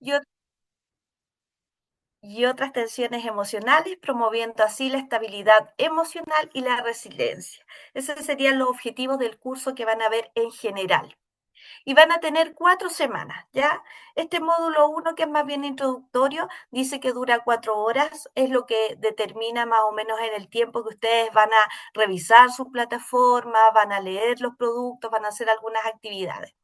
y, y otras tensiones emocionales, promoviendo así la estabilidad emocional y la resiliencia. Esos serían los objetivos del curso que van a ver en general. Y van a tener 4 semanas, ¿ya? Este módulo uno, que es más bien introductorio, dice que dura 4 horas, es lo que determina más o menos en el tiempo que ustedes van a revisar su plataforma, van a leer los productos, van a hacer algunas actividades.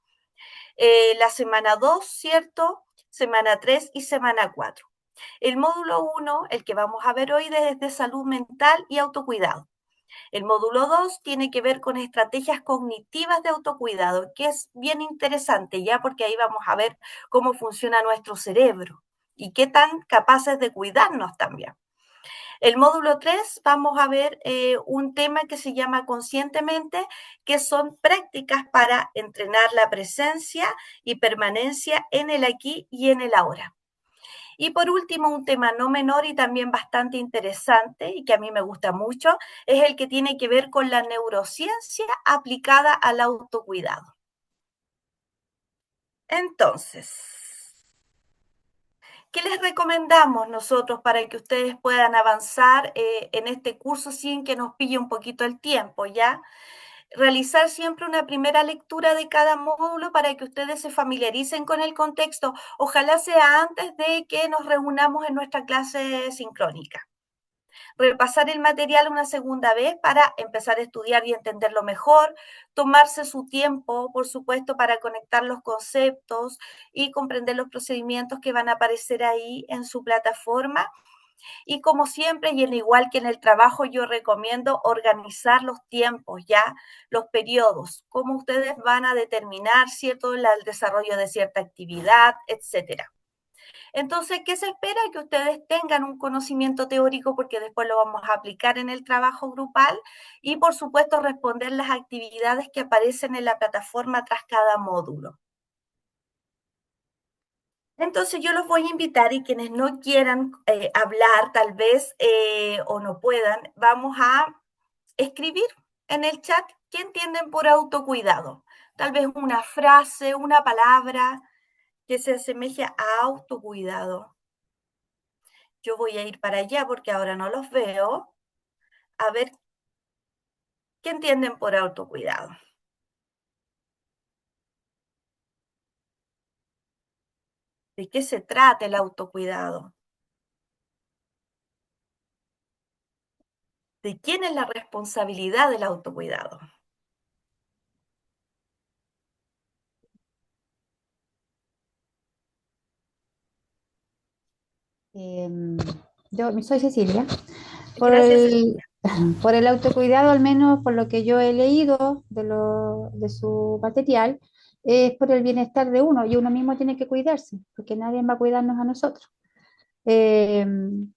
La semana 2, ¿cierto? Semana 3 y semana 4. El módulo uno, el que vamos a ver hoy, es de salud mental y autocuidado. El módulo 2 tiene que ver con estrategias cognitivas de autocuidado, que es bien interesante ya porque ahí vamos a ver cómo funciona nuestro cerebro y qué tan capaces de cuidarnos también. El módulo 3 vamos a ver un tema que se llama conscientemente, que son prácticas para entrenar la presencia y permanencia en el aquí y en el ahora. Y por último, un tema no menor y también bastante interesante y que a mí me gusta mucho, es el que tiene que ver con la neurociencia aplicada al autocuidado. Entonces, ¿qué les recomendamos nosotros para que ustedes puedan avanzar en este curso sin que nos pille un poquito el tiempo, ya? Realizar siempre una primera lectura de cada módulo para que ustedes se familiaricen con el contexto. Ojalá sea antes de que nos reunamos en nuestra clase sincrónica. Repasar el material una segunda vez para empezar a estudiar y entenderlo mejor, tomarse su tiempo, por supuesto, para conectar los conceptos y comprender los procedimientos que van a aparecer ahí en su plataforma. Y como siempre, y en igual que en el trabajo, yo recomiendo organizar los tiempos, ya, los periodos, cómo ustedes van a determinar, ¿cierto?, el desarrollo de cierta actividad, etcétera. Entonces, ¿qué se espera? Que ustedes tengan un conocimiento teórico porque después lo vamos a aplicar en el trabajo grupal y, por supuesto, responder las actividades que aparecen en la plataforma tras cada módulo. Entonces, yo los voy a invitar y quienes no quieran hablar tal vez o no puedan, vamos a escribir en el chat qué entienden por autocuidado. Tal vez una frase, una palabra que se asemeje a autocuidado. Yo voy a ir para allá porque ahora no los veo. A ver, ¿qué entienden por autocuidado? ¿De qué se trata el autocuidado? ¿De quién es la responsabilidad del autocuidado? Em, yo soy Cecilia. Por Gracias, el, Cecilia. por el autocuidado, al menos por lo que yo he leído de su material, es por el bienestar de uno y uno mismo tiene que cuidarse, porque nadie va a cuidarnos a nosotros. Em,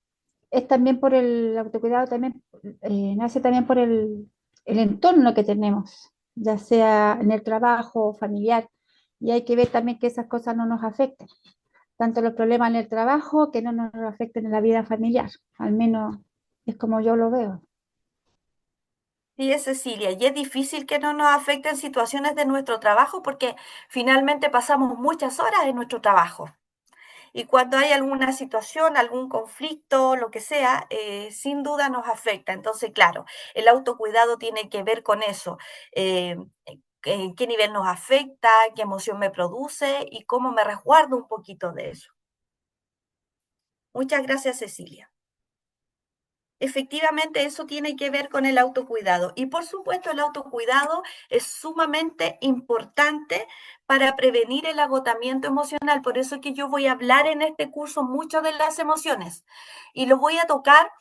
es también por el autocuidado, también nace también por el entorno que tenemos, ya sea en el trabajo, familiar, y hay que ver también que esas cosas no nos afecten, tanto los problemas en el trabajo que no nos afecten en la vida familiar, al menos es como yo lo veo. Sí, es Cecilia. Y es difícil que no nos afecten situaciones de nuestro trabajo porque finalmente pasamos muchas horas en nuestro trabajo. Y cuando hay alguna situación, algún conflicto, lo que sea, sin duda nos afecta. Entonces, claro, el autocuidado tiene que ver con eso. eh, en qué nivel nos afecta, qué emoción me produce y cómo me resguardo un poquito de eso. Muchas gracias, Cecilia. Efectivamente, eso tiene que ver con el autocuidado. Y por supuesto, el autocuidado es sumamente importante para prevenir el agotamiento emocional. Por eso es que yo voy a hablar en este curso mucho de las emociones. Y lo voy a tocar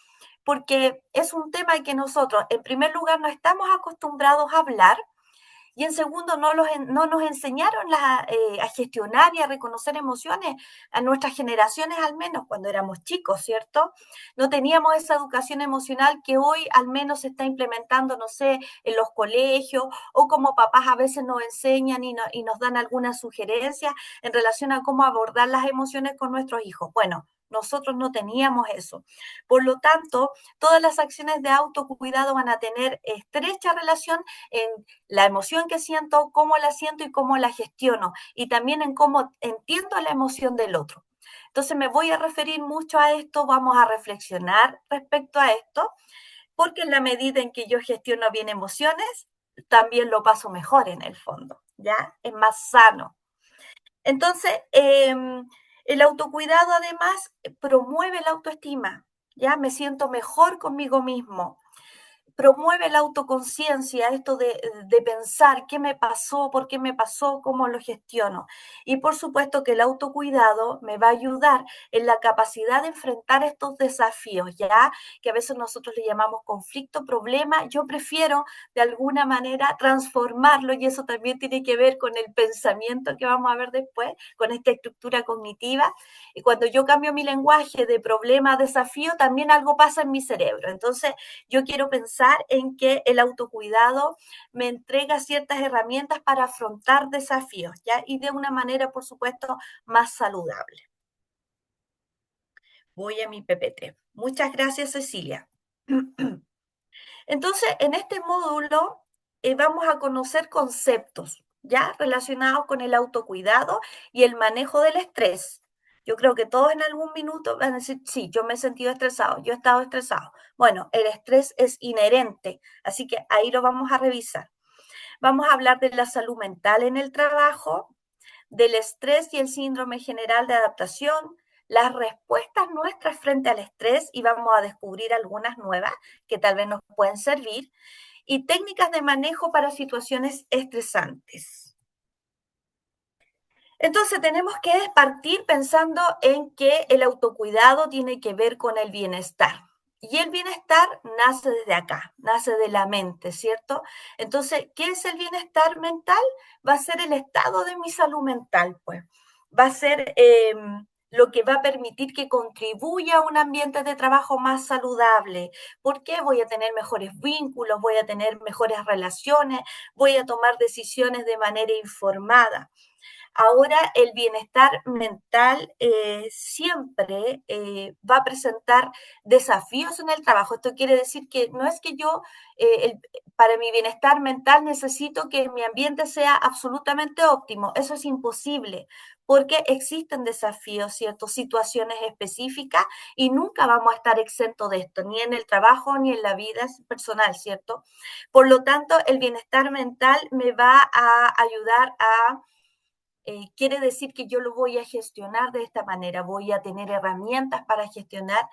porque es un tema que nosotros, en primer lugar, no estamos acostumbrados a hablar y en segundo, no nos enseñaron a gestionar y a reconocer emociones, a nuestras generaciones al menos, cuando éramos chicos, ¿cierto? No teníamos esa educación emocional que hoy al menos se está implementando, no sé, en los colegios o como papás a veces nos enseñan y nos dan algunas sugerencias en relación a cómo abordar las emociones con nuestros hijos. Bueno, Nosotros no teníamos eso. Por lo tanto, todas las acciones de autocuidado van a tener estrecha relación en la emoción que siento, cómo la siento y cómo la gestiono, y también en cómo entiendo la emoción del otro. Entonces me voy a referir mucho a esto, vamos a reflexionar respecto a esto, porque en la medida en que yo gestiono bien emociones, también lo paso mejor en el fondo, ¿ya? Es más sano. Entonces, el autocuidado además promueve la autoestima, ¿ya? Me siento mejor conmigo mismo, promueve la autoconciencia, esto de pensar qué me pasó, por qué me pasó, cómo lo gestiono. Y por supuesto que el autocuidado me va a ayudar en la capacidad de enfrentar estos desafíos, ya que a veces nosotros le llamamos conflicto, problema. Yo prefiero de alguna manera transformarlo, y eso también tiene que ver con el pensamiento que vamos a ver después, con esta estructura cognitiva. Y cuando yo cambio mi lenguaje de problema a desafío, también algo pasa en mi cerebro. Entonces, yo quiero pensar en que el autocuidado me entrega ciertas herramientas para afrontar desafíos, ¿ya? Y de una manera, por supuesto, más saludable. Voy a mi PPT. Muchas gracias, Cecilia. Entonces, en este módulo vamos a conocer conceptos, ¿ya? Relacionados con el autocuidado y el manejo del estrés. Yo creo que todos en algún minuto van a decir, sí, yo me he sentido estresado, yo he estado estresado. Bueno, el estrés es inherente, así que ahí lo vamos a revisar. Vamos a hablar de la salud mental en el trabajo, del estrés y el síndrome general de adaptación, las respuestas nuestras frente al estrés, y vamos a descubrir algunas nuevas que tal vez nos pueden servir, y técnicas de manejo para situaciones estresantes. Entonces tenemos que partir pensando en que el autocuidado tiene que ver con el bienestar. Y el bienestar nace desde acá, nace de la mente, ¿cierto? Entonces, ¿qué es el bienestar mental? Va a ser el estado de mi salud mental, pues. Va a ser lo que va a permitir que contribuya a un ambiente de trabajo más saludable. ¿Por qué? Voy a tener mejores vínculos, voy a tener mejores relaciones, voy a tomar decisiones de manera informada. Ahora, el bienestar mental siempre va a presentar desafíos en el trabajo. Esto quiere decir que no es que yo, para mi bienestar mental, necesito que mi ambiente sea absolutamente óptimo. Eso es imposible, porque existen desafíos, ¿cierto? Situaciones específicas, y nunca vamos a estar exentos de esto, ni en el trabajo ni en la vida personal, ¿cierto? Por lo tanto, el bienestar mental me va a ayudar a quiere decir que yo lo voy a gestionar de esta manera, voy a tener herramientas para gestionar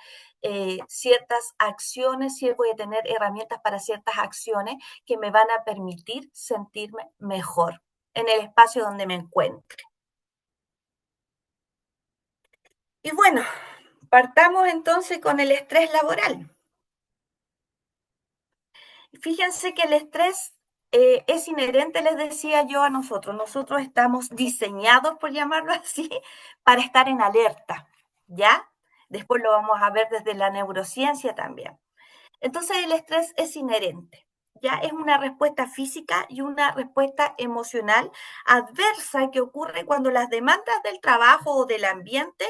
ciertas acciones, sí, voy a tener herramientas para ciertas acciones que me van a permitir sentirme mejor en el espacio donde me encuentre. Y bueno, partamos entonces con el estrés laboral. Fíjense que el estrés es inherente, les decía yo, a nosotros. Nosotros estamos diseñados, por llamarlo así, para estar en alerta, ¿ya? Después lo vamos a ver desde la neurociencia también. Entonces el estrés es inherente, ¿ya? Es una respuesta física y una respuesta emocional adversa que ocurre cuando las demandas del trabajo o del ambiente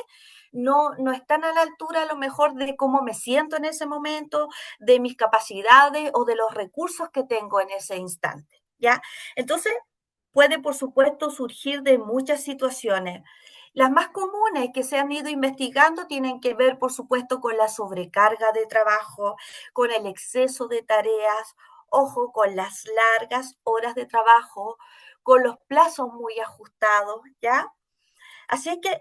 no están a la altura a lo mejor de cómo me siento en ese momento, de mis capacidades o de los recursos que tengo en ese instante, ¿ya? Entonces puede, por supuesto, surgir de muchas situaciones. Las más comunes que se han ido investigando tienen que ver, por supuesto, con la sobrecarga de trabajo, con el exceso de tareas, ojo, con las largas horas de trabajo, con los plazos muy ajustados, ¿ya? Así es que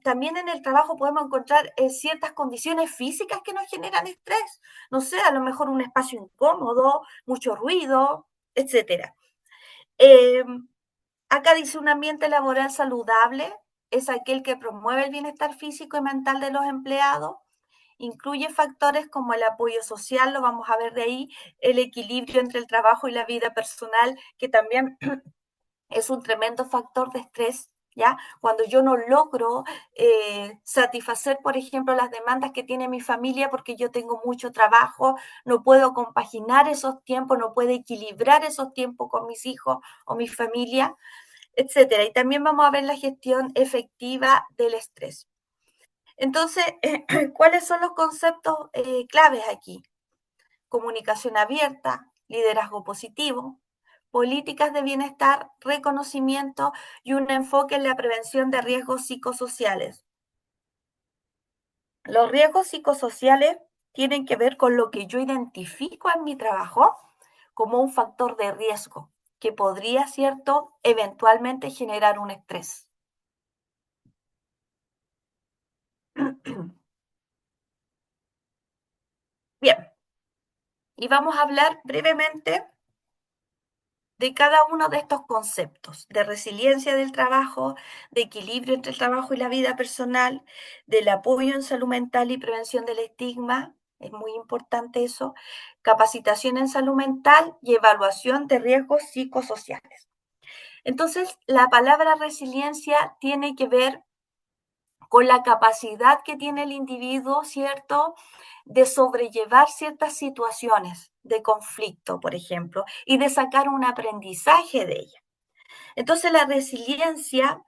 también en el trabajo podemos encontrar ciertas condiciones físicas que nos generan estrés. No sé, a lo mejor un espacio incómodo, mucho ruido, etcétera. Eh, Acá dice un ambiente laboral saludable es aquel que promueve el bienestar físico y mental de los empleados, incluye factores como el apoyo social, lo vamos a ver de ahí, el equilibrio entre el trabajo y la vida personal, que también es un tremendo factor de estrés, ¿ya? Cuando yo no logro satisfacer, por ejemplo, las demandas que tiene mi familia porque yo tengo mucho trabajo, no puedo compaginar esos tiempos, no puedo equilibrar esos tiempos con mis hijos o mi familia, etcétera. Y también vamos a ver la gestión efectiva del estrés. Entonces, ¿cuáles son los conceptos claves aquí? Comunicación abierta, liderazgo positivo, políticas de bienestar, reconocimiento y un enfoque en la prevención de riesgos psicosociales. Los riesgos psicosociales tienen que ver con lo que yo identifico en mi trabajo como un factor de riesgo que podría, ¿cierto?, eventualmente generar un estrés. Bien, y vamos a hablar brevemente de cada uno de estos conceptos, de resiliencia del trabajo, de equilibrio entre el trabajo y la vida personal, del apoyo en salud mental y prevención del estigma, es muy importante eso, capacitación en salud mental y evaluación de riesgos psicosociales. Entonces, la palabra resiliencia tiene que ver con la capacidad que tiene el individuo, ¿cierto?, de sobrellevar ciertas situaciones de conflicto, por ejemplo, y de sacar un aprendizaje de ella. Entonces, la resiliencia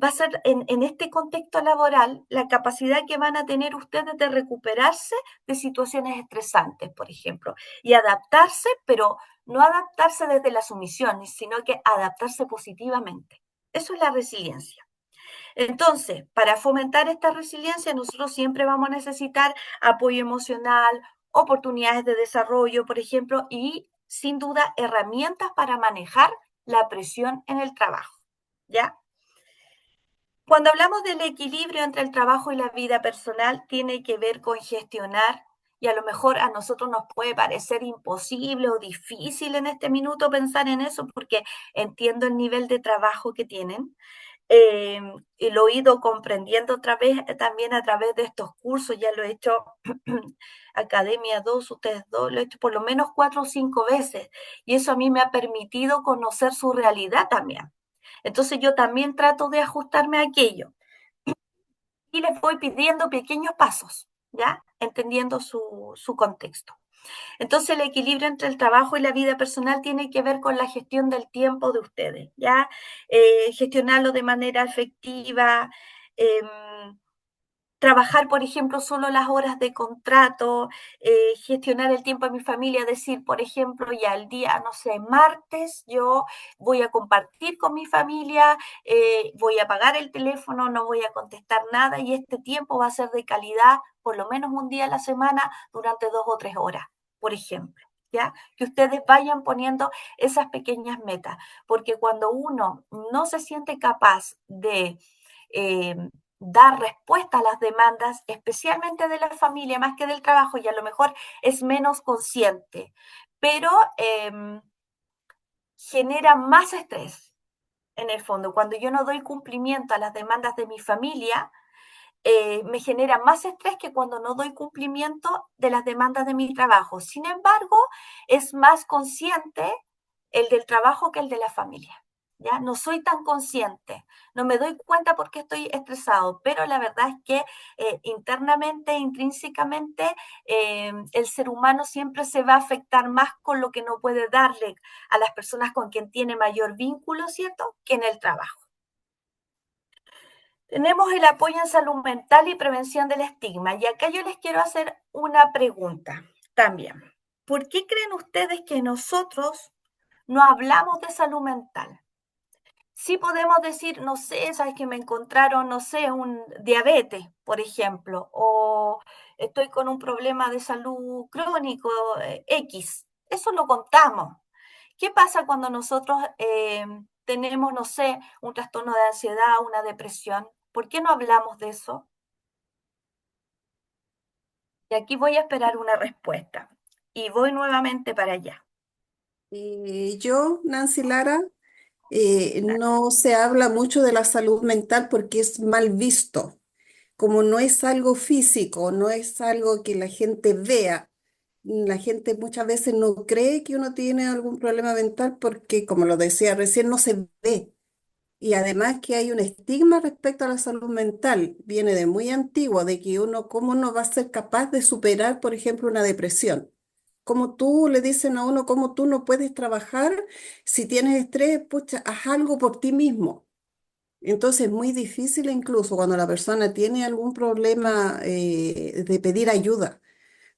va a ser en este contexto laboral la capacidad que van a tener ustedes de recuperarse de situaciones estresantes, por ejemplo, y adaptarse, pero no adaptarse desde la sumisión, sino que adaptarse positivamente. Eso es la resiliencia. Entonces, para fomentar esta resiliencia, nosotros siempre vamos a necesitar apoyo emocional, oportunidades de desarrollo, por ejemplo, y sin duda herramientas para manejar la presión en el trabajo. ¿Ya? Cuando hablamos del equilibrio entre el trabajo y la vida personal, tiene que ver con gestionar, y a lo mejor a nosotros nos puede parecer imposible o difícil en este minuto pensar en eso, porque entiendo el nivel de trabajo que tienen, eh, y lo he ido comprendiendo otra vez también a través de estos cursos, ya lo he hecho Academia 2, ustedes dos, lo he hecho por lo menos 4 o 5 veces, y eso a mí me ha permitido conocer su realidad también. Entonces yo también trato de ajustarme a aquello y les voy pidiendo pequeños pasos, ¿ya? Entendiendo su contexto. Entonces, el equilibrio entre el trabajo y la vida personal tiene que ver con la gestión del tiempo de ustedes, ¿ya? Gestionarlo de manera efectiva, eh, trabajar, por ejemplo, solo las horas de contrato, gestionar el tiempo de mi familia, decir, por ejemplo, ya el día, no sé, martes, yo voy a compartir con mi familia, voy a apagar el teléfono, no voy a contestar nada y este tiempo va a ser de calidad, por lo menos un día a la semana, durante 2 o 3 horas, por ejemplo. ¿Ya? Que ustedes vayan poniendo esas pequeñas metas, porque cuando uno no se siente capaz de eh, dar respuesta a las demandas, especialmente de la familia, más que del trabajo, y a lo mejor es menos consciente, pero genera más estrés en el fondo. Cuando yo no doy cumplimiento a las demandas de mi familia, me genera más estrés que cuando no doy cumplimiento de las demandas de mi trabajo. Sin embargo, es más consciente el del trabajo que el de la familia. ¿Ya? No soy tan consciente, no me doy cuenta porque estoy estresado, pero la verdad es que internamente, intrínsecamente, el ser humano siempre se va a afectar más con lo que no puede darle a las personas con quien tiene mayor vínculo, ¿cierto?, que en el trabajo. Tenemos el apoyo en salud mental y prevención del estigma. Y acá yo les quiero hacer una pregunta también. ¿Por qué creen ustedes que nosotros no hablamos de salud mental? Sí podemos decir, no sé, sabes que me encontraron, no sé, un diabetes, por ejemplo, o estoy con un problema de salud crónico X. Eso lo contamos. ¿Qué pasa cuando nosotros tenemos, no sé, un trastorno de ansiedad, una depresión? ¿Por qué no hablamos de eso? Y aquí voy a esperar una respuesta. Y voy nuevamente para allá. Yo, Nancy Lara, no se habla mucho de la salud mental porque es mal visto. Como no es algo físico, no es algo que la gente vea. La gente muchas veces no cree que uno tiene algún problema mental porque, como lo decía recién, no se ve. Y además que hay un estigma respecto a la salud mental. Viene de muy antiguo, de que uno, ¿cómo no va a ser capaz de superar, por ejemplo, una depresión? Como tú le dicen a uno, cómo tú no puedes trabajar si tienes estrés, pucha, haz algo por ti mismo. Entonces es muy difícil incluso cuando la persona tiene algún problema de pedir ayuda,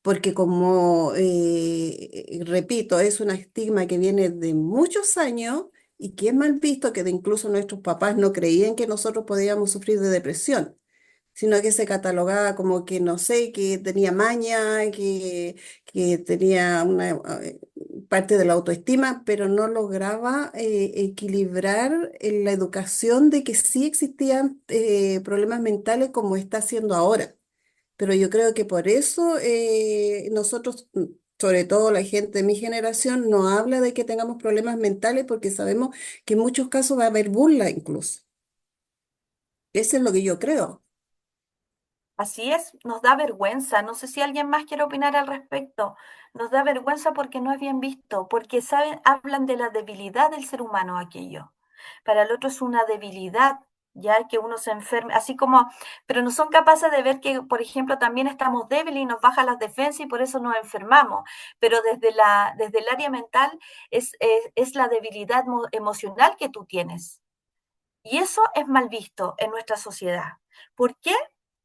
porque como, repito, es un estigma que viene de muchos años y que es mal visto, que incluso nuestros papás no creían que nosotros podíamos sufrir de depresión, sino que se catalogaba como que, no sé, que tenía maña, que tenía una parte de la autoestima, pero no lograba equilibrar en la educación de que sí existían problemas mentales como está haciendo ahora. Pero yo creo que por eso nosotros, sobre todo la gente de mi generación, no habla de que tengamos problemas mentales porque sabemos que en muchos casos va a haber burla incluso. Eso es lo que yo creo. Así es, nos da vergüenza. No sé si alguien más quiere opinar al respecto. Nos da vergüenza porque no es bien visto, porque saben, hablan de la debilidad del ser humano aquello. Para el otro es una debilidad, ya que uno se enferme, así como, pero no son capaces de ver que, por ejemplo, también estamos débiles y nos bajan las defensas y por eso nos enfermamos. Pero desde el área mental es la debilidad emocional que tú tienes. Y eso es mal visto en nuestra sociedad. ¿Por qué?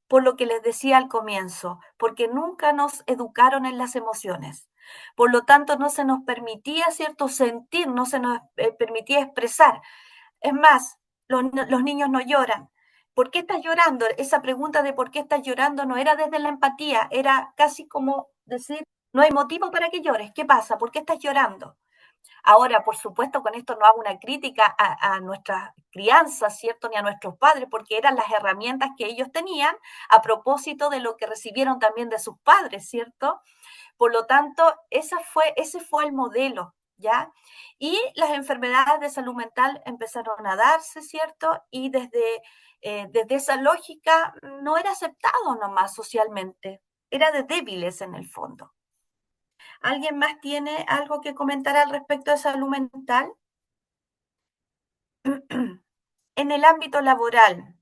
Por lo que les decía al comienzo, porque nunca nos educaron en las emociones. Por lo tanto, no se nos permitía cierto sentir, no se nos permitía expresar. Es más, los niños no lloran. ¿Por qué estás llorando? Esa pregunta de por qué estás llorando no era desde la empatía, era casi como decir, no hay motivo para que llores. ¿Qué pasa? ¿Por qué estás llorando? Ahora, por supuesto, con esto no hago una crítica a nuestras crianzas, ¿cierto? Ni a nuestros padres, porque eran las herramientas que ellos tenían a propósito de lo que recibieron también de sus padres, ¿cierto? Por lo tanto, ese fue el modelo, ¿ya? Y las enfermedades de salud mental empezaron a darse, ¿cierto? Y desde esa lógica no era aceptado nomás socialmente, era de débiles en el fondo. ¿Alguien más tiene algo que comentar al respecto de salud mental? En el ámbito laboral,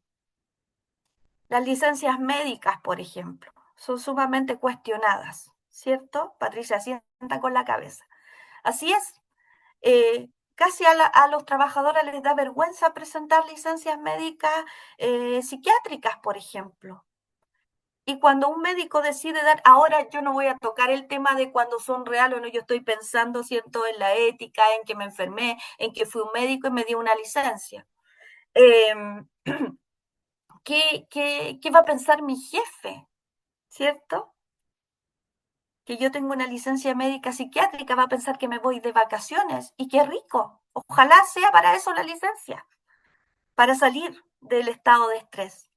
las licencias médicas, por ejemplo, son sumamente cuestionadas, ¿cierto? Patricia sienta con la cabeza. Así es, casi a los trabajadores les da vergüenza presentar licencias médicas psiquiátricas, por ejemplo. Y cuando un médico decide dar, ahora yo no voy a tocar el tema de cuando son reales o no, yo estoy pensando, ¿cierto?, en la ética, en que me enfermé, en que fui un médico y me dio una licencia. Eh, ¿Qué va a pensar mi jefe? ¿Cierto? Que yo tengo una licencia médica psiquiátrica, va a pensar que me voy de vacaciones y qué rico. Ojalá sea para eso la licencia, para salir del estado de estrés,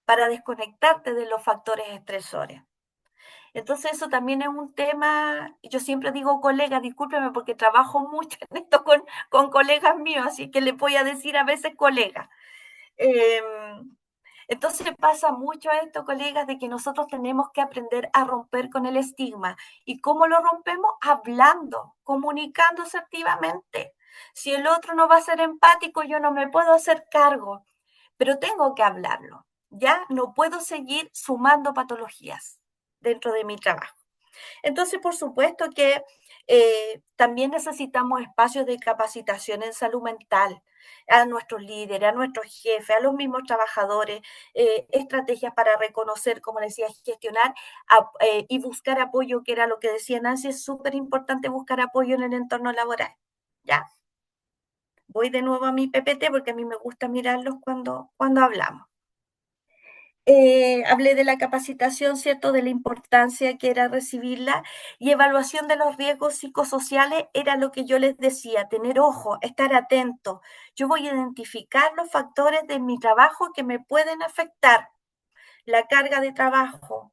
para desconectarte de los factores estresores. Entonces eso también es un tema, yo siempre digo colegas, discúlpeme porque trabajo mucho en esto con colegas míos, así que les voy a decir a veces colegas. Eh, entonces pasa mucho esto, colegas, de que nosotros tenemos que aprender a romper con el estigma. ¿Y cómo lo rompemos? Hablando, comunicándose activamente. Si el otro no va a ser empático, yo no me puedo hacer cargo, pero tengo que hablarlo. Ya no puedo seguir sumando patologías dentro de mi trabajo. Entonces, por supuesto que también necesitamos espacios de capacitación en salud mental a nuestros líderes, a nuestros jefes, a los mismos trabajadores, estrategias para reconocer, como decía, gestionar y buscar apoyo, que era lo que decía Nancy, es súper importante buscar apoyo en el entorno laboral. ¿Ya? Voy de nuevo a mi PPT porque a mí me gusta mirarlos cuando hablamos. Hablé de la capacitación, ¿cierto? De la importancia que era recibirla y evaluación de los riesgos psicosociales era lo que yo les decía, tener ojo, estar atento. Yo voy a identificar los factores de mi trabajo que me pueden afectar, la carga de trabajo,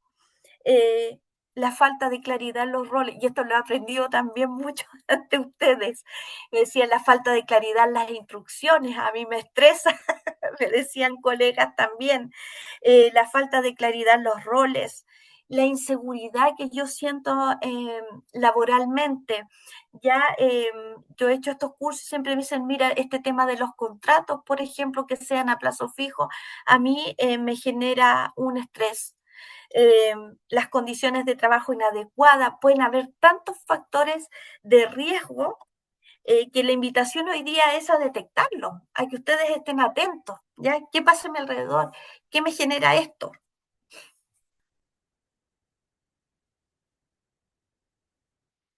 eh, la falta de claridad en los roles, y esto lo he aprendido también mucho ante ustedes. Me decían la falta de claridad en las instrucciones, a mí me estresa, me decían colegas también, la falta de claridad en los roles, la inseguridad que yo siento laboralmente. Ya yo he hecho estos cursos y siempre me dicen, mira, este tema de los contratos, por ejemplo, que sean a plazo fijo, a mí me genera un estrés. eh, las condiciones de trabajo inadecuadas, pueden haber tantos factores de riesgo que la invitación hoy día es a detectarlo, a que ustedes estén atentos, ¿ya? ¿Qué pasa a mi alrededor? ¿Qué me genera esto?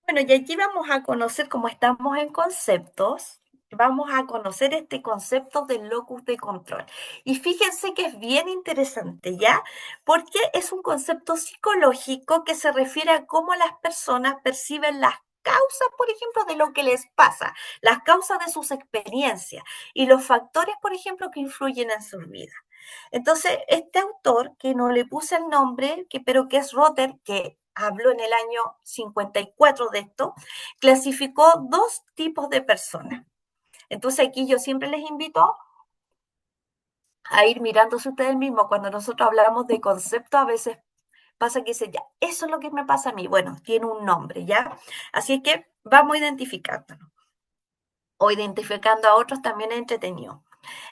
Bueno, y aquí vamos a conocer, como estamos en conceptos, vamos a conocer este concepto del locus de control. Y fíjense que es bien interesante, ¿ya? Porque es un concepto psicológico que se refiere a cómo las personas perciben las causas, por ejemplo, de lo que les pasa, las causas de sus experiencias y los factores, por ejemplo, que influyen en sus vidas. Entonces, este autor, que no le puse el nombre, pero que es Rotter, que habló en el año 54 de esto, clasificó dos tipos de personas. Entonces aquí yo siempre les invito a ir mirándose ustedes mismos. Cuando nosotros hablamos de conceptos, a veces pasa que dicen, ya, eso es lo que me pasa a mí. Bueno, tiene un nombre, ¿ya? Así es que vamos identificándolo. O identificando a otros también es entretenido.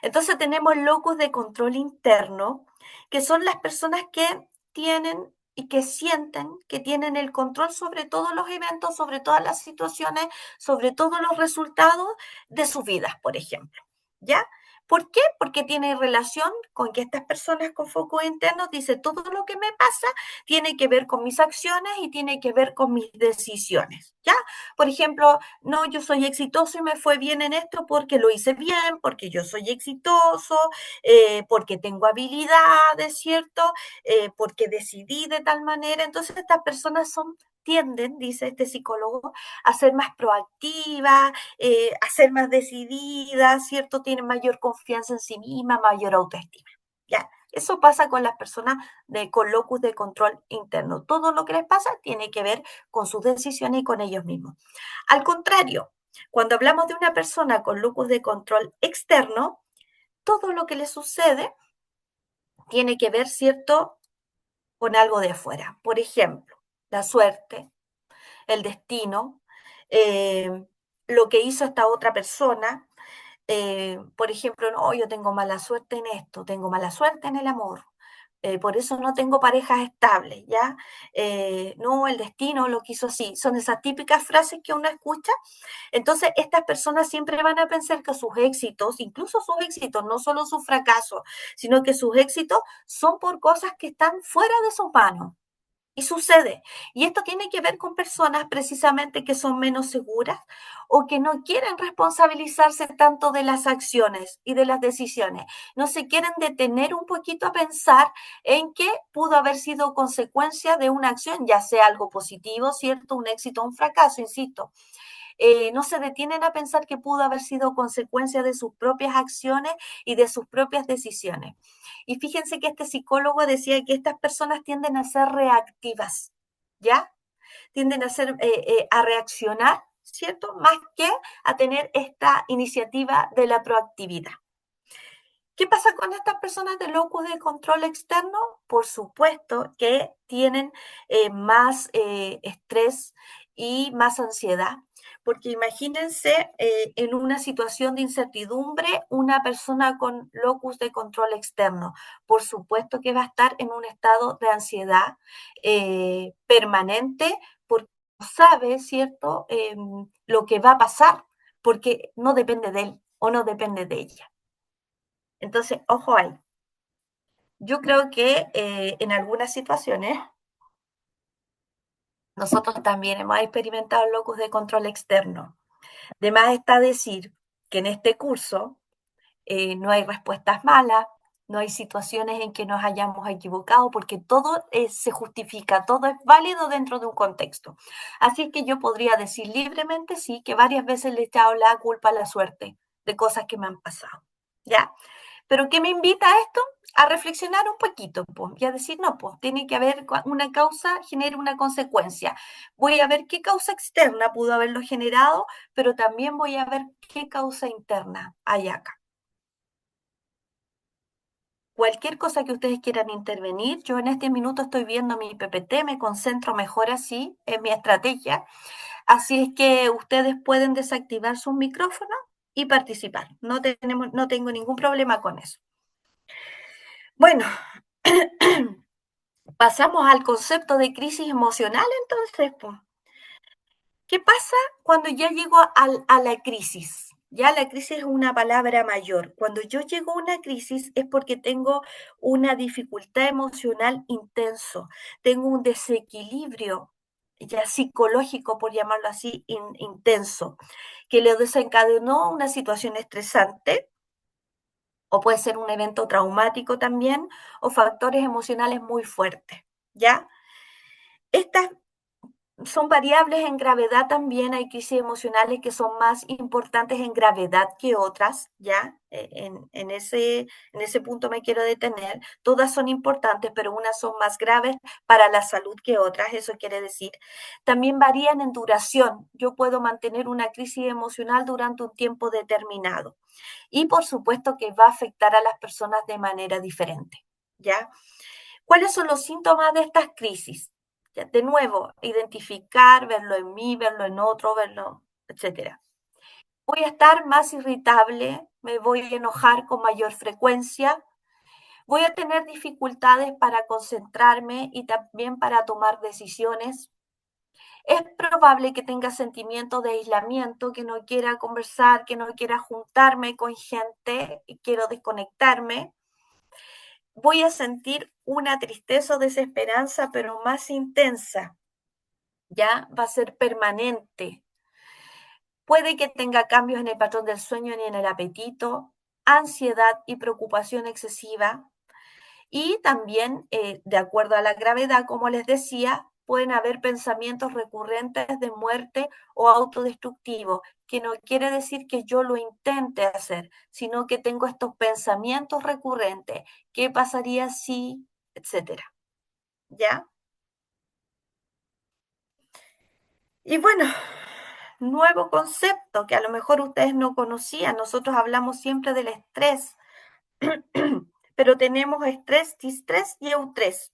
Entonces tenemos locus de control interno, que son las personas que tienen y que sienten que tienen el control sobre todos los eventos, sobre todas las situaciones, sobre todos los resultados de sus vidas, por ejemplo. ¿Ya? ¿Por qué? Porque tiene relación con que estas personas con focos internos dicen todo lo que me pasa tiene que ver con mis acciones y tiene que ver con mis decisiones. ¿Ya? Por ejemplo, no, yo soy exitoso y me fue bien en esto porque lo hice bien, porque yo soy exitoso, porque tengo habilidades, ¿cierto? Porque decidí de tal manera. Entonces estas personas tienden, dice este psicólogo, a ser más proactivas, a ser más decididas, ¿cierto? Tienen mayor confianza en sí mismas, mayor autoestima. Ya, eso pasa con las personas con locus de control interno. Todo lo que les pasa tiene que ver con sus decisiones y con ellos mismos. Al contrario, cuando hablamos de una persona con locus de control externo, todo lo que le sucede tiene que ver, ¿cierto?, con algo de afuera. Por ejemplo, la suerte, el destino, eh, lo que hizo esta otra persona. Por ejemplo, no, yo tengo mala suerte en esto, tengo mala suerte en el amor. Por eso no tengo parejas estables, ¿ya? No, el destino lo quiso así. Son esas típicas frases que uno escucha. Entonces, estas personas siempre van a pensar que sus éxitos, incluso sus éxitos, no solo sus fracasos, sino que sus éxitos son por cosas que están fuera de sus manos. Y sucede. Y esto tiene que ver con personas precisamente que son menos seguras o que no quieren responsabilizarse tanto de las acciones y de las decisiones. No se quieren detener un poquito a pensar en qué pudo haber sido consecuencia de una acción, ya sea algo positivo, ¿cierto? Un éxito o un fracaso, insisto. No se detienen a pensar que pudo haber sido consecuencia de sus propias acciones y de sus propias decisiones. Y fíjense que este psicólogo decía que estas personas tienden a ser reactivas, ¿ya? Tienden a reaccionar, ¿cierto? Más que a tener esta iniciativa de la proactividad. ¿Qué pasa con estas personas de locus de control externo? Por supuesto que tienen más estrés y más ansiedad, porque imagínense en una situación de incertidumbre una persona con locus de control externo. Por supuesto que va a estar en un estado de ansiedad permanente porque no sabe, ¿cierto?, lo que va a pasar, porque no depende de él o no depende de ella. Entonces, ojo ahí. Yo creo que en algunas situaciones nosotros también hemos experimentado locus de control externo. De más está decir que en este curso no hay respuestas malas, no hay situaciones en que nos hayamos equivocado, porque todo se justifica, todo es válido dentro de un contexto. Así es que yo podría decir libremente, sí, que varias veces le he echado la culpa a la suerte de cosas que me han pasado. ¿Ya? Pero ¿qué me invita a esto? A reflexionar un poquito, pues, y a decir, no, pues tiene que haber una causa, genera una consecuencia. Voy a ver qué causa externa pudo haberlo generado, pero también voy a ver qué causa interna hay acá. Cualquier cosa que ustedes quieran intervenir, yo en este minuto estoy viendo mi PPT, me concentro mejor así en mi estrategia, así es que ustedes pueden desactivar sus micrófonos y participar. No tengo ningún problema con eso. Bueno, pasamos al concepto de crisis emocional, entonces, pues. ¿Qué pasa cuando ya llego a la crisis? Ya la crisis es una palabra mayor. Cuando yo llego a una crisis es porque tengo una dificultad emocional intenso, tengo un desequilibrio ya psicológico, por llamarlo así, intenso, que le desencadenó una situación estresante o puede ser un evento traumático también o factores emocionales muy fuertes, ¿ya? Estas son variables en gravedad también, hay crisis emocionales que son más importantes en gravedad que otras, ¿ya? En ese punto me quiero detener. Todas son importantes, pero unas son más graves para la salud que otras, eso quiere decir. También varían en duración. Yo puedo mantener una crisis emocional durante un tiempo determinado. Y por supuesto que va a afectar a las personas de manera diferente, ¿ya? ¿Cuáles son los síntomas de estas crisis? Ya, de nuevo, identificar, verlo en mí, verlo en otro, verlo, etcétera. Voy a estar más irritable, me voy a enojar con mayor frecuencia, voy a tener dificultades para concentrarme y también para tomar decisiones. Es probable que tenga sentimientos de aislamiento, que no quiera conversar, que no quiera juntarme con gente, quiero desconectarme. Voy a sentir una tristeza o desesperanza, pero más intensa, ya va a ser permanente. Puede que tenga cambios en el patrón del sueño ni en el apetito, ansiedad y preocupación excesiva. Y también, de acuerdo a la gravedad, como les decía, pueden haber pensamientos recurrentes de muerte o autodestructivos, que no quiere decir que yo lo intente hacer, sino que tengo estos pensamientos recurrentes. ¿Qué pasaría si, etcétera? ¿Ya? Y bueno, nuevo concepto que a lo mejor ustedes no conocían. Nosotros hablamos siempre del estrés, pero tenemos estrés, distrés y eustrés,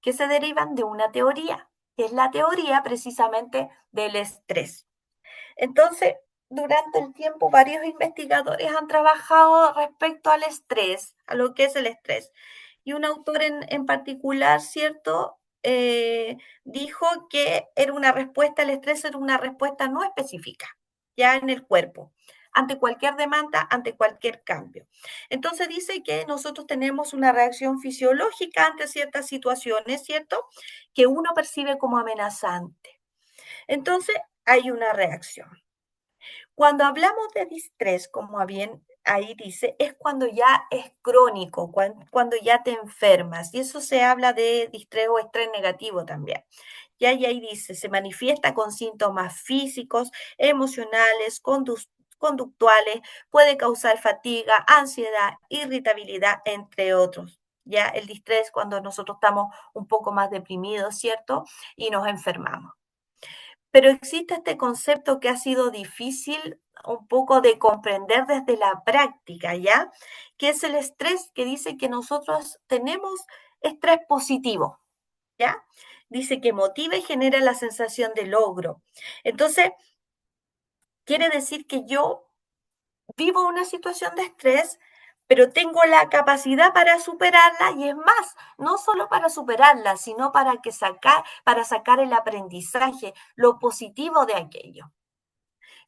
que se derivan de una teoría, que es la teoría precisamente del estrés. Entonces, durante el tiempo, varios investigadores han trabajado respecto al estrés, a lo que es el estrés. Y un autor en particular, ¿cierto? Dijo que era una respuesta, el estrés era una respuesta no específica, ya en el cuerpo, ante cualquier demanda, ante cualquier cambio. Entonces dice que nosotros tenemos una reacción fisiológica ante ciertas situaciones, ¿cierto? Que uno percibe como amenazante. Entonces hay una reacción. Cuando hablamos de distrés, como bien ahí dice, es cuando ya es crónico, cuando ya te enfermas. Y eso se habla de distrés o estrés negativo también. Y ahí dice, se manifiesta con síntomas físicos, emocionales, conductuales, puede causar fatiga, ansiedad, irritabilidad, entre otros. Ya el distrés cuando nosotros estamos un poco más deprimidos, ¿cierto? Y nos enfermamos. Pero existe este concepto que ha sido difícil un poco de comprender desde la práctica, ¿ya? Que es el estrés, que dice que nosotros tenemos estrés positivo, ¿ya? Dice que motiva y genera la sensación de logro. Entonces, quiere decir que yo vivo una situación de estrés, pero tengo la capacidad para superarla y es más, no solo para superarla, sino para sacar el aprendizaje, lo positivo de aquello.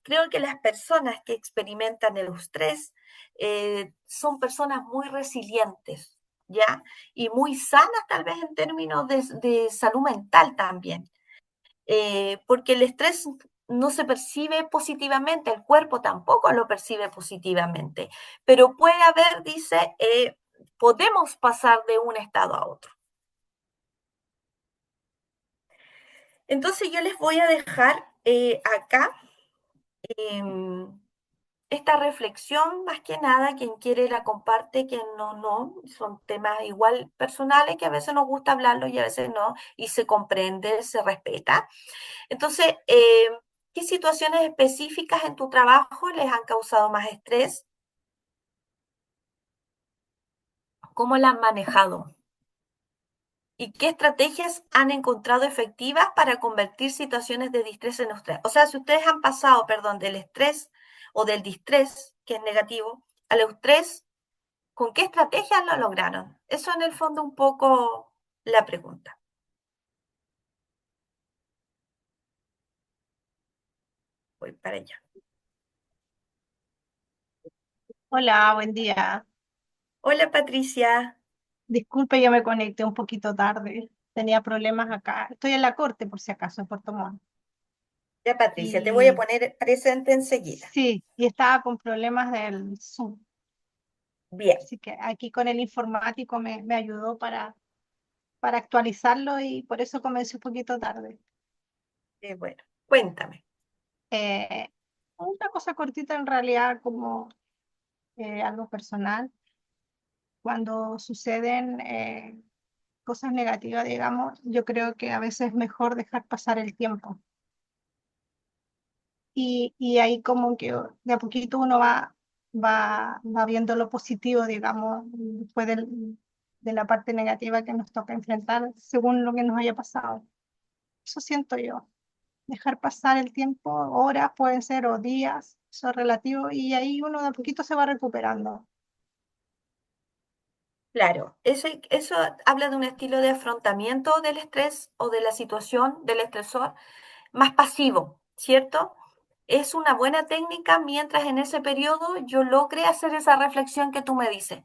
Creo que las personas que experimentan el estrés son personas muy resilientes, ¿ya? Y muy sanas tal vez en términos de salud mental también, porque el estrés no se percibe positivamente, el cuerpo tampoco lo percibe positivamente, pero puede haber, dice, podemos pasar de un estado a otro. Entonces yo les voy a dejar acá esta reflexión, más que nada, quien quiere la comparte, quien no, no. Son temas igual personales que a veces nos gusta hablarlo y a veces no, y se comprende, se respeta. Entonces, ¿qué situaciones específicas en tu trabajo les han causado más estrés? ¿Cómo la han manejado? ¿Y qué estrategias han encontrado efectivas para convertir situaciones de distrés en estrés? O sea, si ustedes han pasado, perdón, del estrés o del distrés, que es negativo, al estrés, ¿con qué estrategias lo lograron? Eso en el fondo un poco la pregunta. Voy para allá. Hola, buen día. Hola Patricia. Disculpe, yo me conecté un poquito tarde. Tenía problemas acá. Estoy en la corte, por si acaso, en Puerto Montt. Ya Patricia, te voy a Y poner presente enseguida. sí, y estaba con problemas del Zoom. Bien, Así que aquí con el informático me ayudó para actualizarlo y por eso comencé un poquito tarde. bueno, cuéntame. Eh, una cosa cortita en realidad, como algo personal. Cuando suceden cosas negativas, digamos, yo creo que a veces es mejor dejar pasar el tiempo. Y ahí como que de a poquito uno va viendo lo positivo, digamos, después de la parte negativa que nos toca enfrentar según lo que nos haya pasado. Eso siento yo. Dejar pasar el tiempo, horas pueden ser o días, eso es relativo, y ahí uno de a poquito se va recuperando. Claro, eso habla de un estilo de afrontamiento del estrés o de la situación del estresor más pasivo, ¿cierto? Es una buena técnica mientras en ese periodo yo logre hacer esa reflexión que tú me dices, Sí,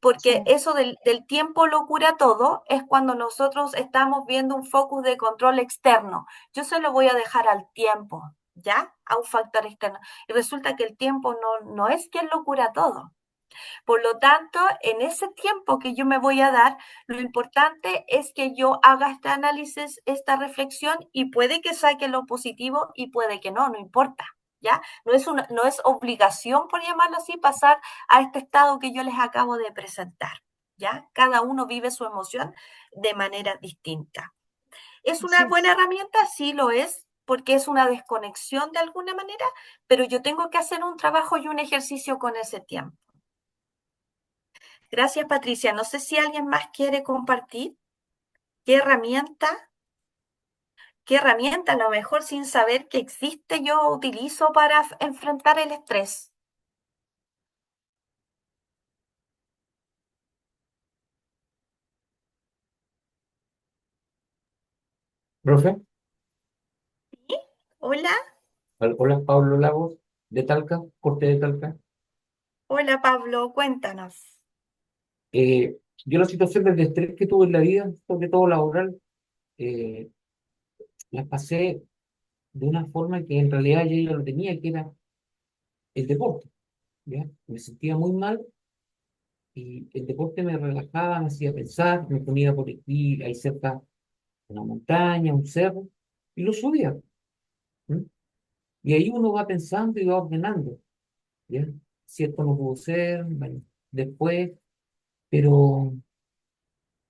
porque eso del tiempo lo cura todo es cuando nosotros estamos viendo un focus de control externo. Yo se lo voy a dejar al tiempo, ¿ya? A un factor externo. Y resulta que el tiempo no es quien lo cura todo. Por lo tanto, en ese tiempo que yo me voy a dar, lo importante es que yo haga este análisis, esta reflexión y puede que saque lo positivo y puede que no importa. ¿Ya? No es obligación, por llamarlo así, pasar a este estado que yo les acabo de presentar. ¿Ya? Cada uno vive su emoción de manera distinta. ¿Es así una buena es. herramienta? Sí lo es, porque es una desconexión de alguna manera, pero yo tengo que hacer un trabajo y un ejercicio con ese tiempo. Gracias, Patricia. No sé si alguien más quiere compartir qué herramienta, qué herramienta a lo mejor sin saber que existe yo utilizo para enfrentar el estrés. Profe, ¿Sí? Hola, hola Pablo Lagos, de Talca, Corte de Talca. hola Pablo, cuéntanos. Yo las situaciones de estrés que tuve en la vida, sobre todo laboral, eh, las pasé de una forma que en realidad yo ya lo tenía, que era el deporte, ¿ya? Me sentía muy mal y el deporte me relajaba, me hacía pensar, me ponía por aquí, ahí cerca una montaña, un cerro, y lo subía. ¿M? Y ahí uno va pensando y va ordenando, ¿ya? Si esto no pudo ser, bueno, después, pero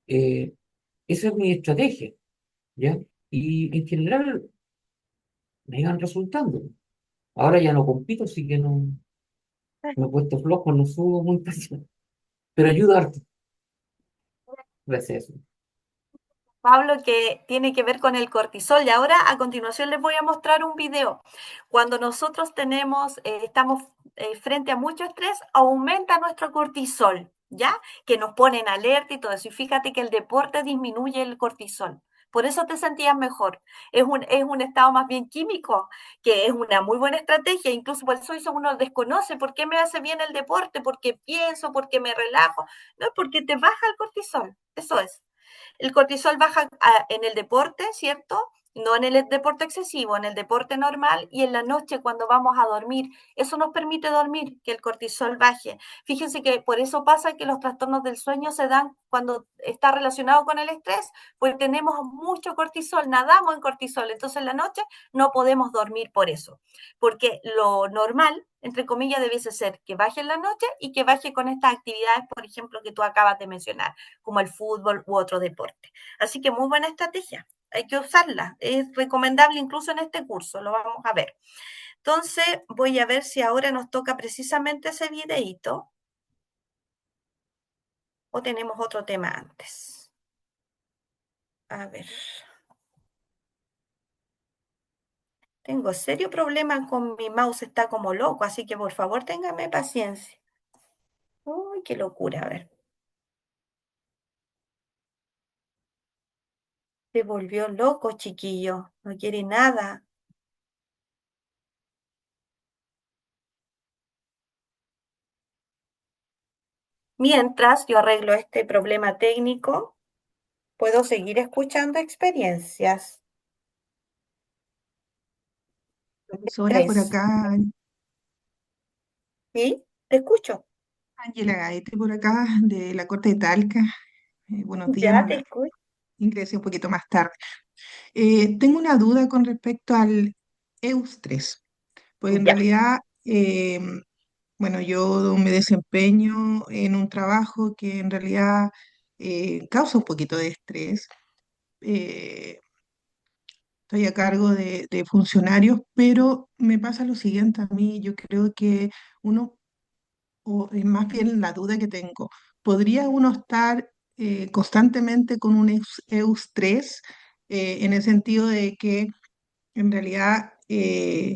eh, esa es mi estrategia, ¿ya? Y en general me iban resultando. Ahora ya no compito, así que no me he puesto flojo, no subo muy fácil, pero ayuda harto, gracias a eso. Pablo, que tiene que ver con el cortisol. Y ahora a continuación les voy a mostrar un video. Cuando nosotros estamos frente a mucho estrés, aumenta nuestro cortisol, ¿ya? Que nos pone en alerta y todo eso. Y fíjate que el deporte disminuye el cortisol. Por eso te sentías mejor. Es un estado más bien químico, que es una muy buena estrategia. Incluso por eso uno desconoce por qué me hace bien el deporte, porque pienso, porque me relajo. No, porque te baja el cortisol. Eso es. El cortisol baja en el deporte, ¿cierto? No en el deporte excesivo, en el deporte normal y en la noche cuando vamos a dormir. Eso nos permite dormir, que el cortisol baje. Fíjense que por eso pasa que los trastornos del sueño se dan cuando está relacionado con el estrés, pues tenemos mucho cortisol, nadamos en cortisol, entonces en la noche no podemos dormir por eso. Porque lo normal, entre comillas, debiese ser que baje en la noche y que baje con estas actividades, por ejemplo, que tú acabas de mencionar como el fútbol u otro deporte. Así que muy buena estrategia, hay que usarla, es recomendable incluso en este curso, lo vamos a ver. Entonces voy a ver si ahora nos toca precisamente ese videíto o tenemos otro tema antes. A ver, tengo serio problema con mi mouse, está como loco, así que por favor téngame paciencia. Uy, qué locura, a ver. Se volvió loco, chiquillo, no quiere nada. Mientras yo arreglo este problema técnico, puedo seguir escuchando experiencias. Profesora, por Tres. acá, ¿Sí? Te escucho. Ángela Gaete, por acá, de la Corte de Talca. Buenos días, Ya te escucho. ingresé un poquito más tarde. Tengo una duda con respecto al EUS-3, porque en Ya, realidad, bueno, yo me desempeño en un trabajo que en realidad causa un poquito de estrés. Eh, Estoy a cargo de funcionarios, pero me pasa lo siguiente a mí, yo creo que uno o es más bien la duda que tengo, ¿podría uno estar constantemente con un EUS 3 en el sentido de que en realidad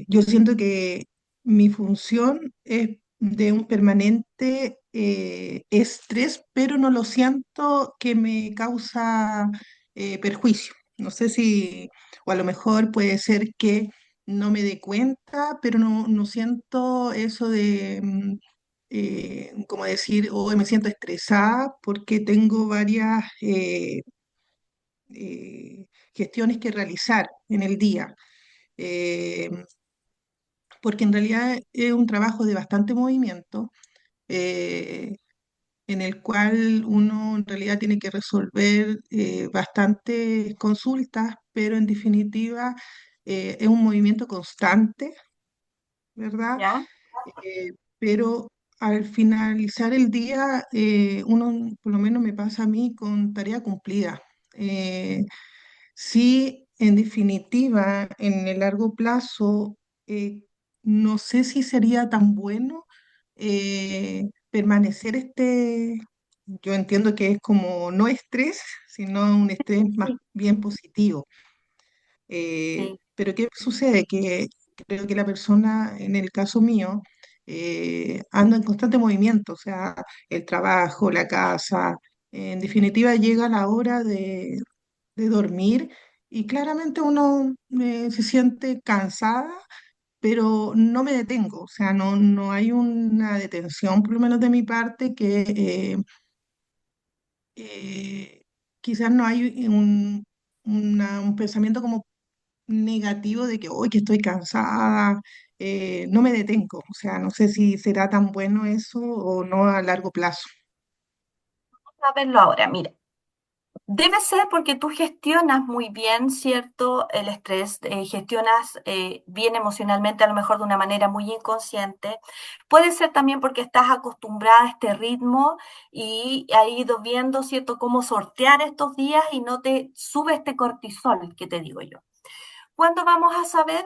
yo siento que mi función es de un permanente estrés, pero no lo siento que me causa perjuicio? No sé si, o a lo mejor puede ser que no me dé cuenta, pero no siento eso de, como decir, hoy me siento estresada porque tengo varias gestiones que realizar en el día. Eh, Porque en realidad es un trabajo de bastante movimiento, eh, en el cual uno en realidad tiene que resolver bastantes consultas, pero en definitiva es un movimiento constante, ¿verdad? ya. Pero al finalizar el día, uno, por lo menos me pasa a mí, con tarea cumplida. Eh, Sí, en definitiva, en el largo plazo, no sé si sería tan bueno permanecer yo entiendo que es como no estrés, sino un estrés más Sí, bien positivo. sí, Pero ¿qué sucede? Que creo que la persona, en el caso mío, anda en constante movimiento, o sea, el trabajo, la casa, en definitiva llega la hora de dormir y claramente uno se siente cansada, pero no me detengo, o sea, no hay una detención, por lo menos de mi parte, que quizás no hay un pensamiento como negativo de que hoy que estoy cansada, no me detengo, o sea, no sé si será tan bueno eso o no a largo plazo. vamos a verlo ahora. Mira, debe ser porque tú gestionas muy bien, ¿cierto? El estrés, gestionas bien emocionalmente, a lo mejor de una manera muy inconsciente. Puede ser también porque estás acostumbrada a este ritmo y has ido viendo, ¿cierto?, cómo sortear estos días y no te sube este cortisol, que te digo yo. ¿Cuándo vamos a saber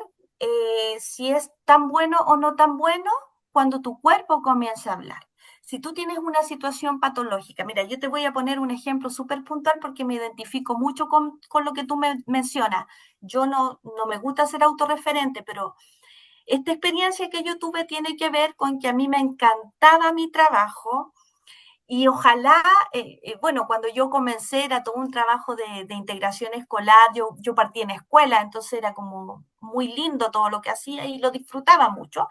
si es tan bueno o no tan bueno? Cuando tu cuerpo comience a hablar. Si tú tienes una situación patológica, mira, yo te voy a poner un ejemplo súper puntual porque me identifico mucho con lo que tú me mencionas. Yo no me gusta ser autorreferente, pero esta experiencia que yo tuve tiene que ver con que a mí me encantaba mi trabajo, y ojalá, bueno, cuando yo comencé era todo un trabajo de integración escolar, yo partí en escuela, entonces era como muy lindo todo lo que hacía y lo disfrutaba mucho,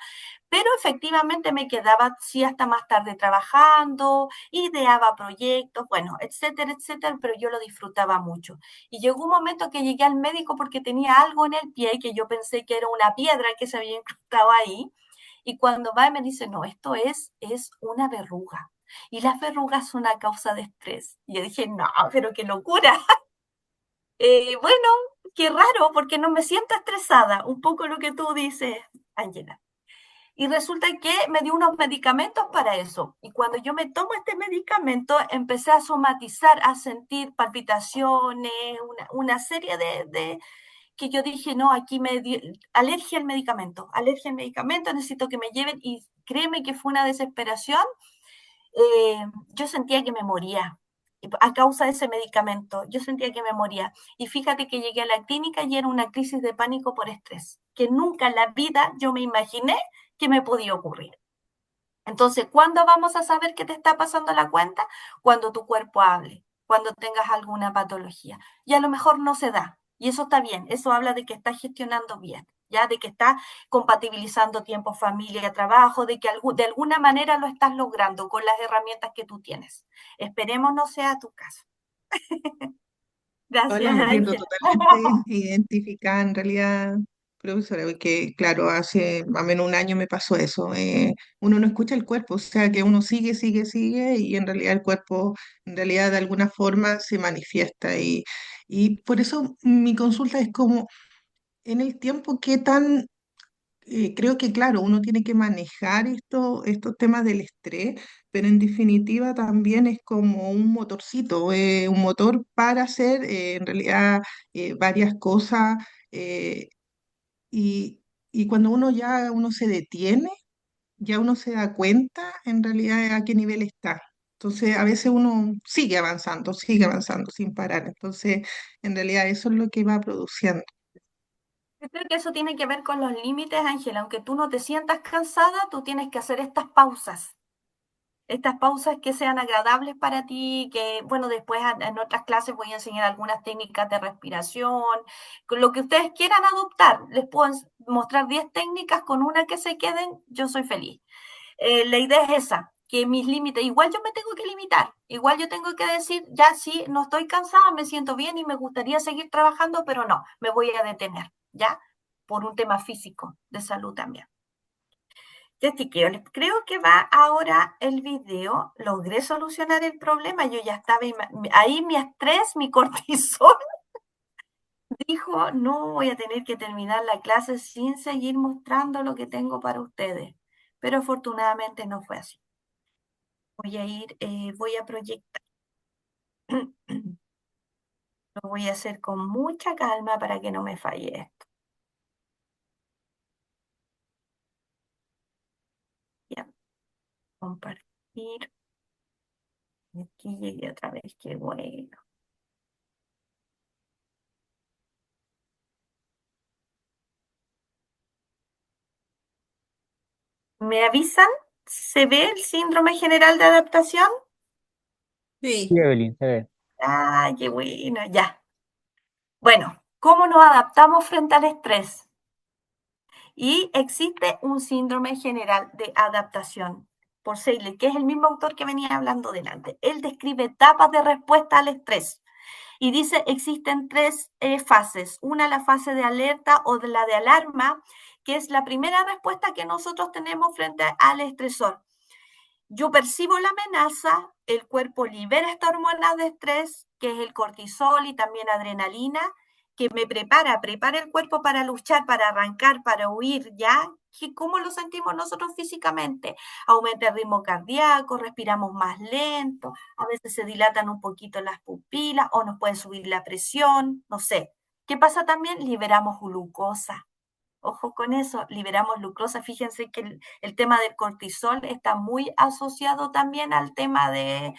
pero efectivamente me quedaba sí hasta más tarde trabajando, ideaba proyectos, bueno, etcétera, etcétera, pero yo lo disfrutaba mucho. Y llegó un momento que llegué al médico porque tenía algo en el pie que yo pensé que era una piedra que se había incrustado ahí, y cuando va y me dice, no, esto es una verruga. Y las verrugas son a causa de estrés. Y yo dije, no, pero qué locura. Bueno, qué raro, porque no me siento estresada. Un poco lo que tú dices, Angela. Y resulta que me dio unos medicamentos para eso. Y cuando yo me tomo este medicamento, empecé a somatizar, a sentir palpitaciones, una serie que yo dije, no, aquí me dio alergia al medicamento, necesito que me lleven. Y créeme que fue una desesperación. Yo sentía que me moría a causa de ese medicamento. Yo sentía que me moría. Y fíjate que llegué a la clínica y era una crisis de pánico por estrés, que nunca en la vida yo me imaginé que me podía ocurrir. Entonces, ¿cuándo vamos a saber que te está pasando la cuenta? Cuando tu cuerpo hable, cuando tengas alguna patología. Y a lo mejor no se da. Y eso está bien. Eso habla de que estás gestionando bien. ya de que estás compatibilizando tiempo familia, trabajo, de que de alguna manera lo estás logrando con las herramientas que tú tienes. Esperemos no sea tu caso. Hola, Gracias, me siento Ángela. totalmente identificada en realidad, profesora, porque claro, hace más o menos un año me pasó eso. Uno no escucha el cuerpo, o sea que uno sigue, sigue, sigue y en realidad el cuerpo, en realidad de alguna forma se manifiesta y por eso mi consulta es como en el tiempo, ¿qué tan creo que, claro, uno tiene que manejar estos temas del estrés, pero en definitiva también es como un motorcito, un motor para hacer en realidad varias cosas eh, y, y cuando uno se detiene, ya uno se da cuenta en realidad a qué nivel está. Entonces, a veces uno sigue avanzando sin parar. Entonces, en realidad eso es lo que va produciendo. Yo creo que eso tiene que ver con los límites, Ángela. Aunque tú no te sientas cansada, tú tienes que hacer estas pausas. Estas pausas que sean agradables para ti, que, bueno, después en otras clases voy a enseñar algunas técnicas de respiración, con lo que ustedes quieran adoptar. Les puedo mostrar 10 técnicas, con una que se queden, yo soy feliz. La idea es esa, que mis límites, igual yo me tengo que limitar, igual yo tengo que decir, ya sí, no estoy cansada, me siento bien y me gustaría seguir trabajando, pero no, me voy a detener, ¿ya? Por un tema físico, de salud también. Ya, chiquillos, creo que va ahora el video. Logré solucionar el problema. Yo ya estaba ahí, mi estrés, mi cortisol dijo, no voy a tener que terminar la clase sin seguir mostrando lo que tengo para ustedes. Pero afortunadamente no fue así. Voy a proyectar. Lo voy a hacer con mucha calma para que no me falle esto. Ya, compartir. Aquí llegué otra vez, qué bueno. ¿Me avisan? ¿Se ve el síndrome general de adaptación? Sí. Sí, Evelyn, se ve. Ah, qué bueno, ya. Bueno, ¿cómo nos adaptamos frente al estrés? Y existe un síndrome general de adaptación por Seidel, que es el mismo autor que venía hablando delante. Él describe etapas de respuesta al estrés y dice existen tres fases. Una, la fase de alerta o de la de alarma, que es la primera respuesta que nosotros tenemos frente al estresor. Yo percibo la amenaza, el cuerpo libera esta hormona de estrés, que es el cortisol y también adrenalina, que me prepara el cuerpo para luchar, para arrancar, para huir, ¿ya? ¿Cómo lo sentimos nosotros físicamente? Aumenta el ritmo cardíaco, respiramos más lento, a veces se dilatan un poquito las pupilas o nos puede subir la presión, no sé. ¿Qué pasa también? Liberamos glucosa. Ojo con eso, liberamos glucosa. Fíjense que el tema del cortisol está muy asociado también al tema de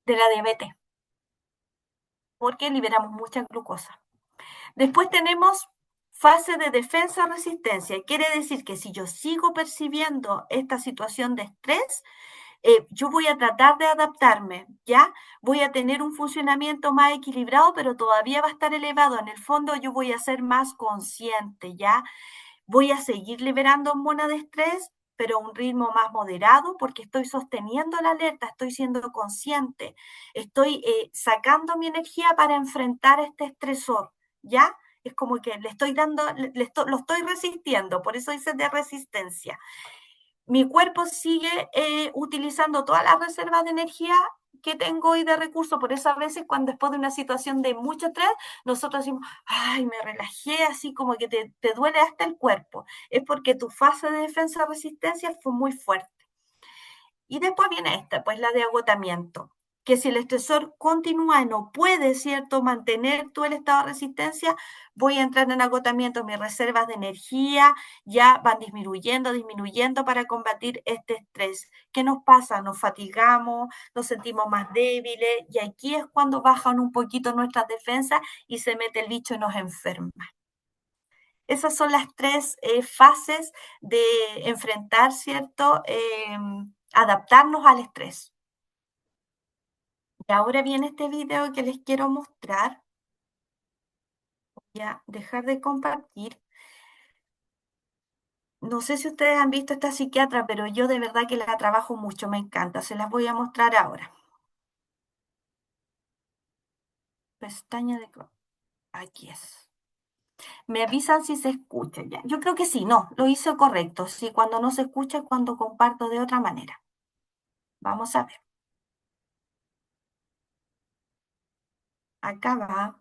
la diabetes, porque liberamos mucha glucosa. Después tenemos fase de defensa-resistencia. Quiere decir que si yo sigo percibiendo esta situación de estrés, yo voy a tratar de adaptarme, ¿ya? Voy a tener un funcionamiento más equilibrado, pero todavía va a estar elevado. En el fondo yo voy a ser más consciente, ¿ya? Voy a seguir liberando hormonas de estrés, pero a un ritmo más moderado porque estoy sosteniendo la alerta, estoy siendo consciente, estoy sacando mi energía para enfrentar este estresor, ¿ya? Es como que le estoy dando, lo estoy resistiendo, por eso dice de resistencia. Mi cuerpo sigue utilizando todas las reservas de energía que tengo y de recursos. Por eso a veces cuando después de una situación de mucho estrés, nosotros decimos, ay, me relajé, así como que te duele hasta el cuerpo. Es porque tu fase de defensa-resistencia fue muy fuerte. Y después viene esta, pues la de agotamiento, que si el estresor continúa y no puede, ¿cierto?, mantener todo el estado de resistencia, voy a entrar en agotamiento, mis reservas de energía ya van disminuyendo, disminuyendo para combatir este estrés. ¿Qué nos pasa? Nos fatigamos, nos sentimos más débiles y aquí es cuando bajan un poquito nuestras defensas y se mete el bicho y nos enferma. Esas son las tres fases de enfrentar, ¿cierto? Adaptarnos al estrés. Y ahora viene este video que les quiero mostrar. Ya, dejar de compartir. No sé si ustedes han visto esta psiquiatra, pero yo de verdad que la trabajo mucho, me encanta. Se las voy a mostrar ahora. Pestaña de... Aquí es. Me avisan si se escucha ya. Yo creo que sí, no, lo hice correcto. Sí, cuando no se escucha es cuando comparto de otra manera. Vamos a ver. Acá va.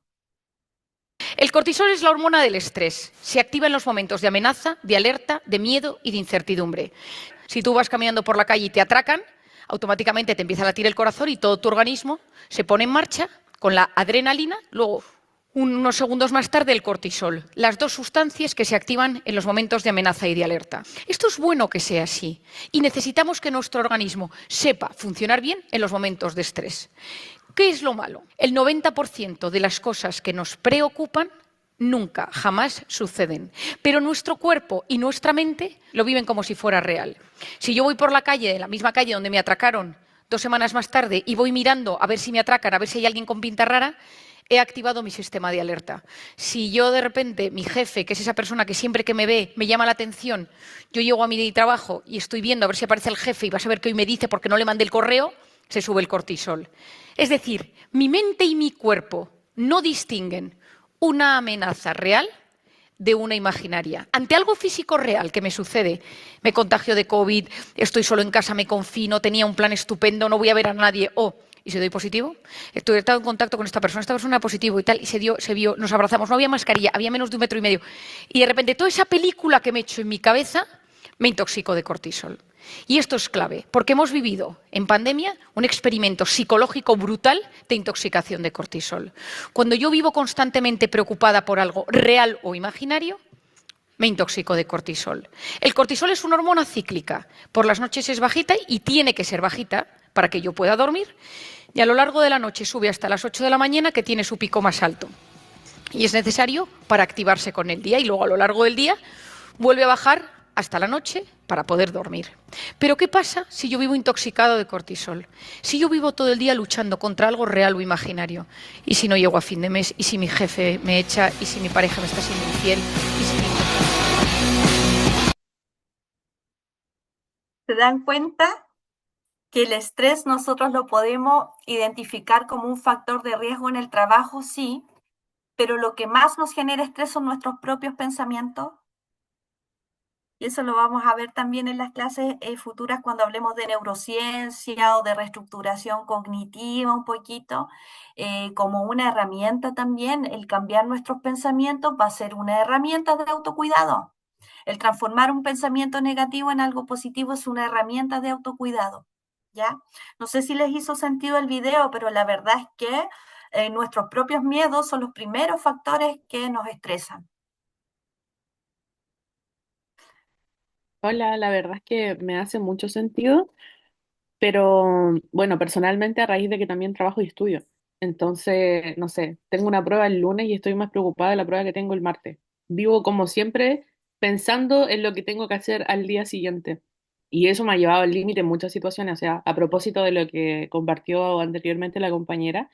El cortisol es la hormona del estrés. Se activa en los momentos de amenaza, de alerta, de miedo y de incertidumbre. Si tú vas caminando por la calle y te atracan, automáticamente te empieza a latir el corazón y todo tu organismo se pone en marcha con la adrenalina, luego unos segundos más tarde el cortisol, las dos sustancias que se activan en los momentos de amenaza y de alerta. Esto es bueno que sea así y necesitamos que nuestro organismo sepa funcionar bien en los momentos de estrés. ¿Qué es lo malo? El 90% de las cosas que nos preocupan nunca, jamás suceden. Pero nuestro cuerpo y nuestra mente lo viven como si fuera real. Si yo voy por la calle, de la misma calle donde me atracaron 2 semanas más tarde, y voy mirando a ver si me atracan, a ver si hay alguien con pinta rara, he activado mi sistema de alerta. Si yo de repente, mi jefe, que es esa persona que siempre que me ve me llama la atención, yo llego a mi trabajo y estoy viendo a ver si aparece el jefe y vas a ver qué hoy me dice porque no le mandé el correo, se sube el cortisol. Es decir, mi mente y mi cuerpo no distinguen una amenaza real de una imaginaria. Ante algo físico real que me sucede, me contagio de COVID, estoy solo en casa, me confino, tenía un plan estupendo, no voy a ver a nadie, ¿y si doy positivo? Estoy estado en contacto con esta persona era positivo y tal, y se vio, nos abrazamos, no había mascarilla, había menos de 1,5 metros. Y de repente toda esa película que me he hecho en mi cabeza me intoxico de cortisol. Y esto es clave, porque hemos vivido en pandemia un experimento psicológico brutal de intoxicación de cortisol. Cuando yo vivo constantemente preocupada por algo real o imaginario, me intoxico de cortisol. El cortisol es una hormona cíclica. Por las noches es bajita y tiene que ser bajita para que yo pueda dormir. Y a lo largo de la noche sube hasta las 8 de la mañana, que tiene su pico más alto. Y es necesario para activarse con el día, y luego a lo largo del día vuelve a bajar hasta la noche para poder dormir. Pero ¿qué pasa si yo vivo intoxicado de cortisol? Si yo vivo todo el día luchando contra algo real o imaginario, y si no llego a fin de mes, y si mi jefe me echa, y si mi pareja me está siendo infiel, y si ¿Se dan cuenta que el estrés nosotros lo podemos identificar como un factor de riesgo en el trabajo? Sí, pero lo que más nos genera estrés son nuestros propios pensamientos. Y eso lo vamos a ver también en las clases futuras cuando hablemos de neurociencia o de reestructuración cognitiva un poquito, como una herramienta también. El cambiar nuestros pensamientos va a ser una herramienta de autocuidado. El transformar un pensamiento negativo en algo positivo es una herramienta de autocuidado, ¿ya? No sé si les hizo sentido el video, pero la verdad es que nuestros propios miedos son los primeros factores que nos estresan. Hola, la verdad es que me hace mucho sentido, pero bueno, personalmente a raíz de que también trabajo y estudio. Entonces, no sé, tengo una prueba el lunes y estoy más preocupada de la prueba que tengo el martes. Vivo como siempre pensando en lo que tengo que hacer al día siguiente. Y eso me ha llevado al límite en muchas situaciones. O sea, a propósito de lo que compartió anteriormente la compañera,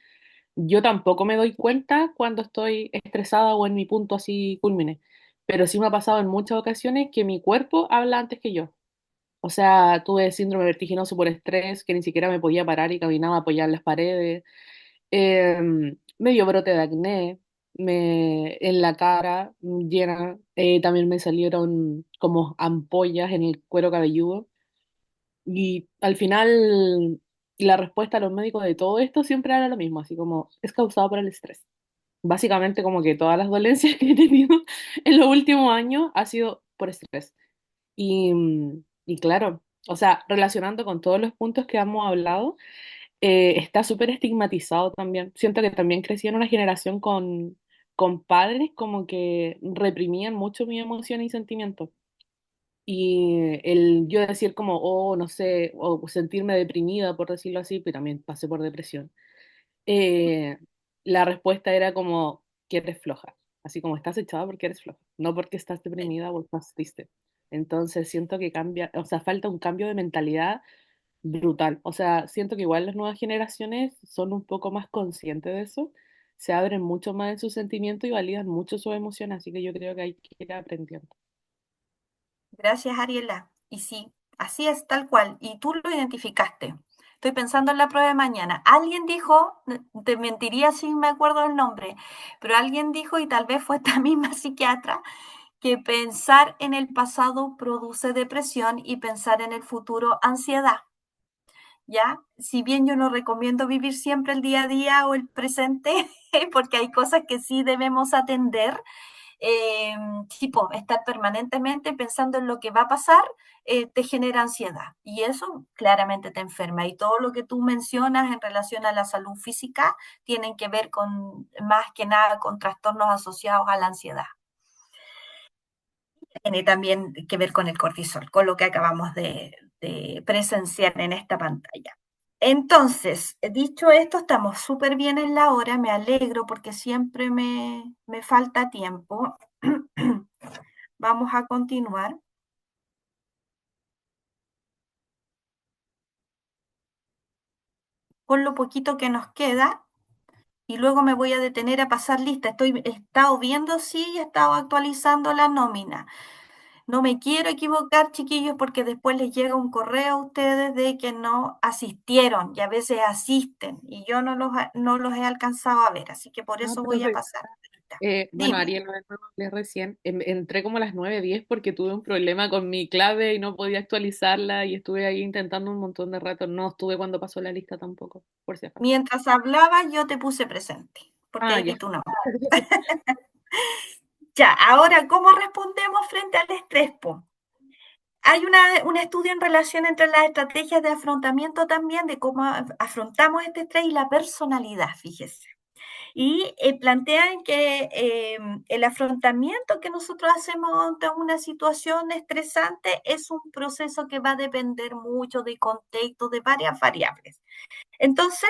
yo tampoco me doy cuenta cuando estoy estresada o en mi punto así culmine. Pero sí me ha pasado en muchas ocasiones que mi cuerpo habla antes que yo. O sea, tuve síndrome vertiginoso por estrés, que ni siquiera me podía parar y caminaba apoyada en las paredes. Me dio brote de acné, en la cara llena. También me salieron como ampollas en el cuero cabelludo. Y al final, la respuesta a los médicos de todo esto siempre era lo mismo, así como es causado por el estrés. Básicamente, como que todas las dolencias que he tenido en los últimos años ha sido por estrés. Y claro, o sea, relacionando con todos los puntos que hemos hablado, está súper estigmatizado también. Siento que también crecí en una generación con padres como que reprimían mucho mis emociones y sentimientos. Y el yo decir como, oh, no sé, o sentirme deprimida, por decirlo así, pero también pasé por depresión. eh, la respuesta era como que eres floja, así como estás echada porque eres floja, no porque estás deprimida o estás triste. Entonces siento que cambia, o sea, falta un cambio de mentalidad brutal. O sea, siento que igual las nuevas generaciones son un poco más conscientes de eso, se abren mucho más en sus sentimientos y validan mucho sus emociones, así que yo creo que hay que ir aprendiendo. Gracias, Ariela. Y sí, así es, tal cual. Y tú lo identificaste. Estoy pensando en la prueba de mañana. Alguien dijo, te mentiría si me acuerdo del nombre, pero alguien dijo, y tal vez fue esta misma psiquiatra, que pensar en el pasado produce depresión y pensar en el futuro ansiedad. ¿Ya? Si bien yo no recomiendo vivir siempre el día a día o el presente, porque hay cosas que sí debemos atender, tipo, estar permanentemente pensando en lo que va a pasar, te genera ansiedad y eso claramente te enferma. Y todo lo que tú mencionas en relación a la salud física tienen que ver con, más que nada, con trastornos asociados a la ansiedad. Tiene también que ver con el cortisol, con lo que acabamos de presenciar en esta pantalla. Entonces, dicho esto, estamos súper bien en la hora, me alegro porque siempre me falta tiempo. Vamos a continuar con lo poquito que nos queda y luego me voy a detener a pasar lista. He estado viendo si he estado actualizando la nómina. No me quiero equivocar, chiquillos, porque después les llega un correo a ustedes de que no asistieron y a veces asisten y yo no los he alcanzado a ver, así que por Ah, eso voy a profe, pasar lista. bueno, Dime. Ariel, no hablé recién. Entré como a las 9:10 porque tuve un problema con mi clave y no podía actualizarla y estuve ahí intentando un montón de rato. No estuve cuando pasó la lista tampoco, por si acaso. Mientras hablaba, yo te puse presente, porque Ah, ahí ya. vi tu nombre. Ya, ahora, ¿cómo respondemos frente al estrés, po? Hay un estudio en relación entre las estrategias de afrontamiento también, de cómo afrontamos este estrés y la personalidad, fíjese. Y plantean que el afrontamiento que nosotros hacemos ante una situación estresante es un proceso que va a depender mucho de contexto, de varias variables. Entonces,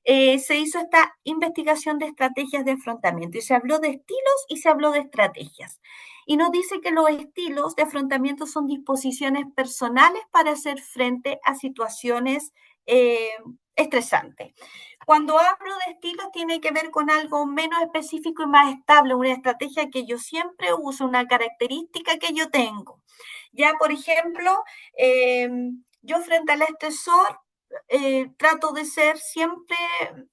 se hizo esta investigación de estrategias de afrontamiento y se habló de estilos y se habló de estrategias. Y nos dice que los estilos de afrontamiento son disposiciones personales para hacer frente a situaciones eh, estresantes. Cuando hablo de estilos tiene que ver con algo menos específico y más estable, una estrategia que yo siempre uso, una característica que yo tengo. Ya, por ejemplo, eh, yo frente al estresor trato de ser siempre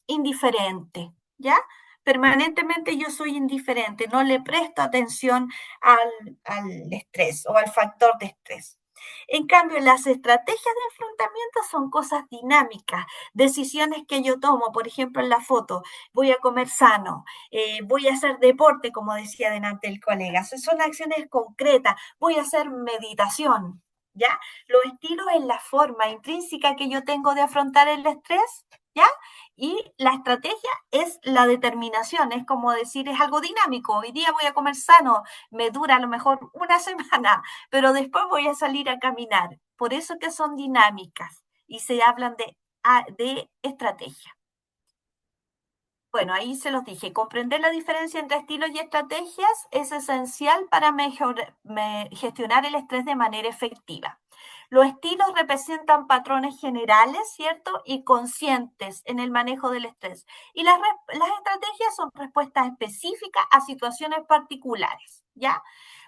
indiferente, ¿ya? Permanentemente yo soy indiferente, no le presto atención al estrés o al factor de estrés. En cambio, las estrategias de afrontamiento son cosas dinámicas, decisiones que yo tomo, por ejemplo, en la foto, voy a comer sano, voy a hacer deporte, como decía delante el colega, son acciones concretas, voy a hacer meditación, ¿ya? Los estilos es la forma intrínseca que yo tengo de afrontar el estrés, ¿ya? Y la estrategia es la determinación, es como decir, es algo dinámico. Hoy día voy a comer sano, me dura a lo mejor una semana, pero después voy a salir a caminar. Por eso que son dinámicas y se hablan de estrategia. Bueno, ahí se los dije. Comprender la diferencia entre estilos y estrategias es esencial para gestionar el estrés de manera efectiva. Los estilos representan patrones generales, ¿cierto? Y conscientes en el manejo del estrés. Y las estrategias son respuestas específicas a situaciones particulares, ¿ya?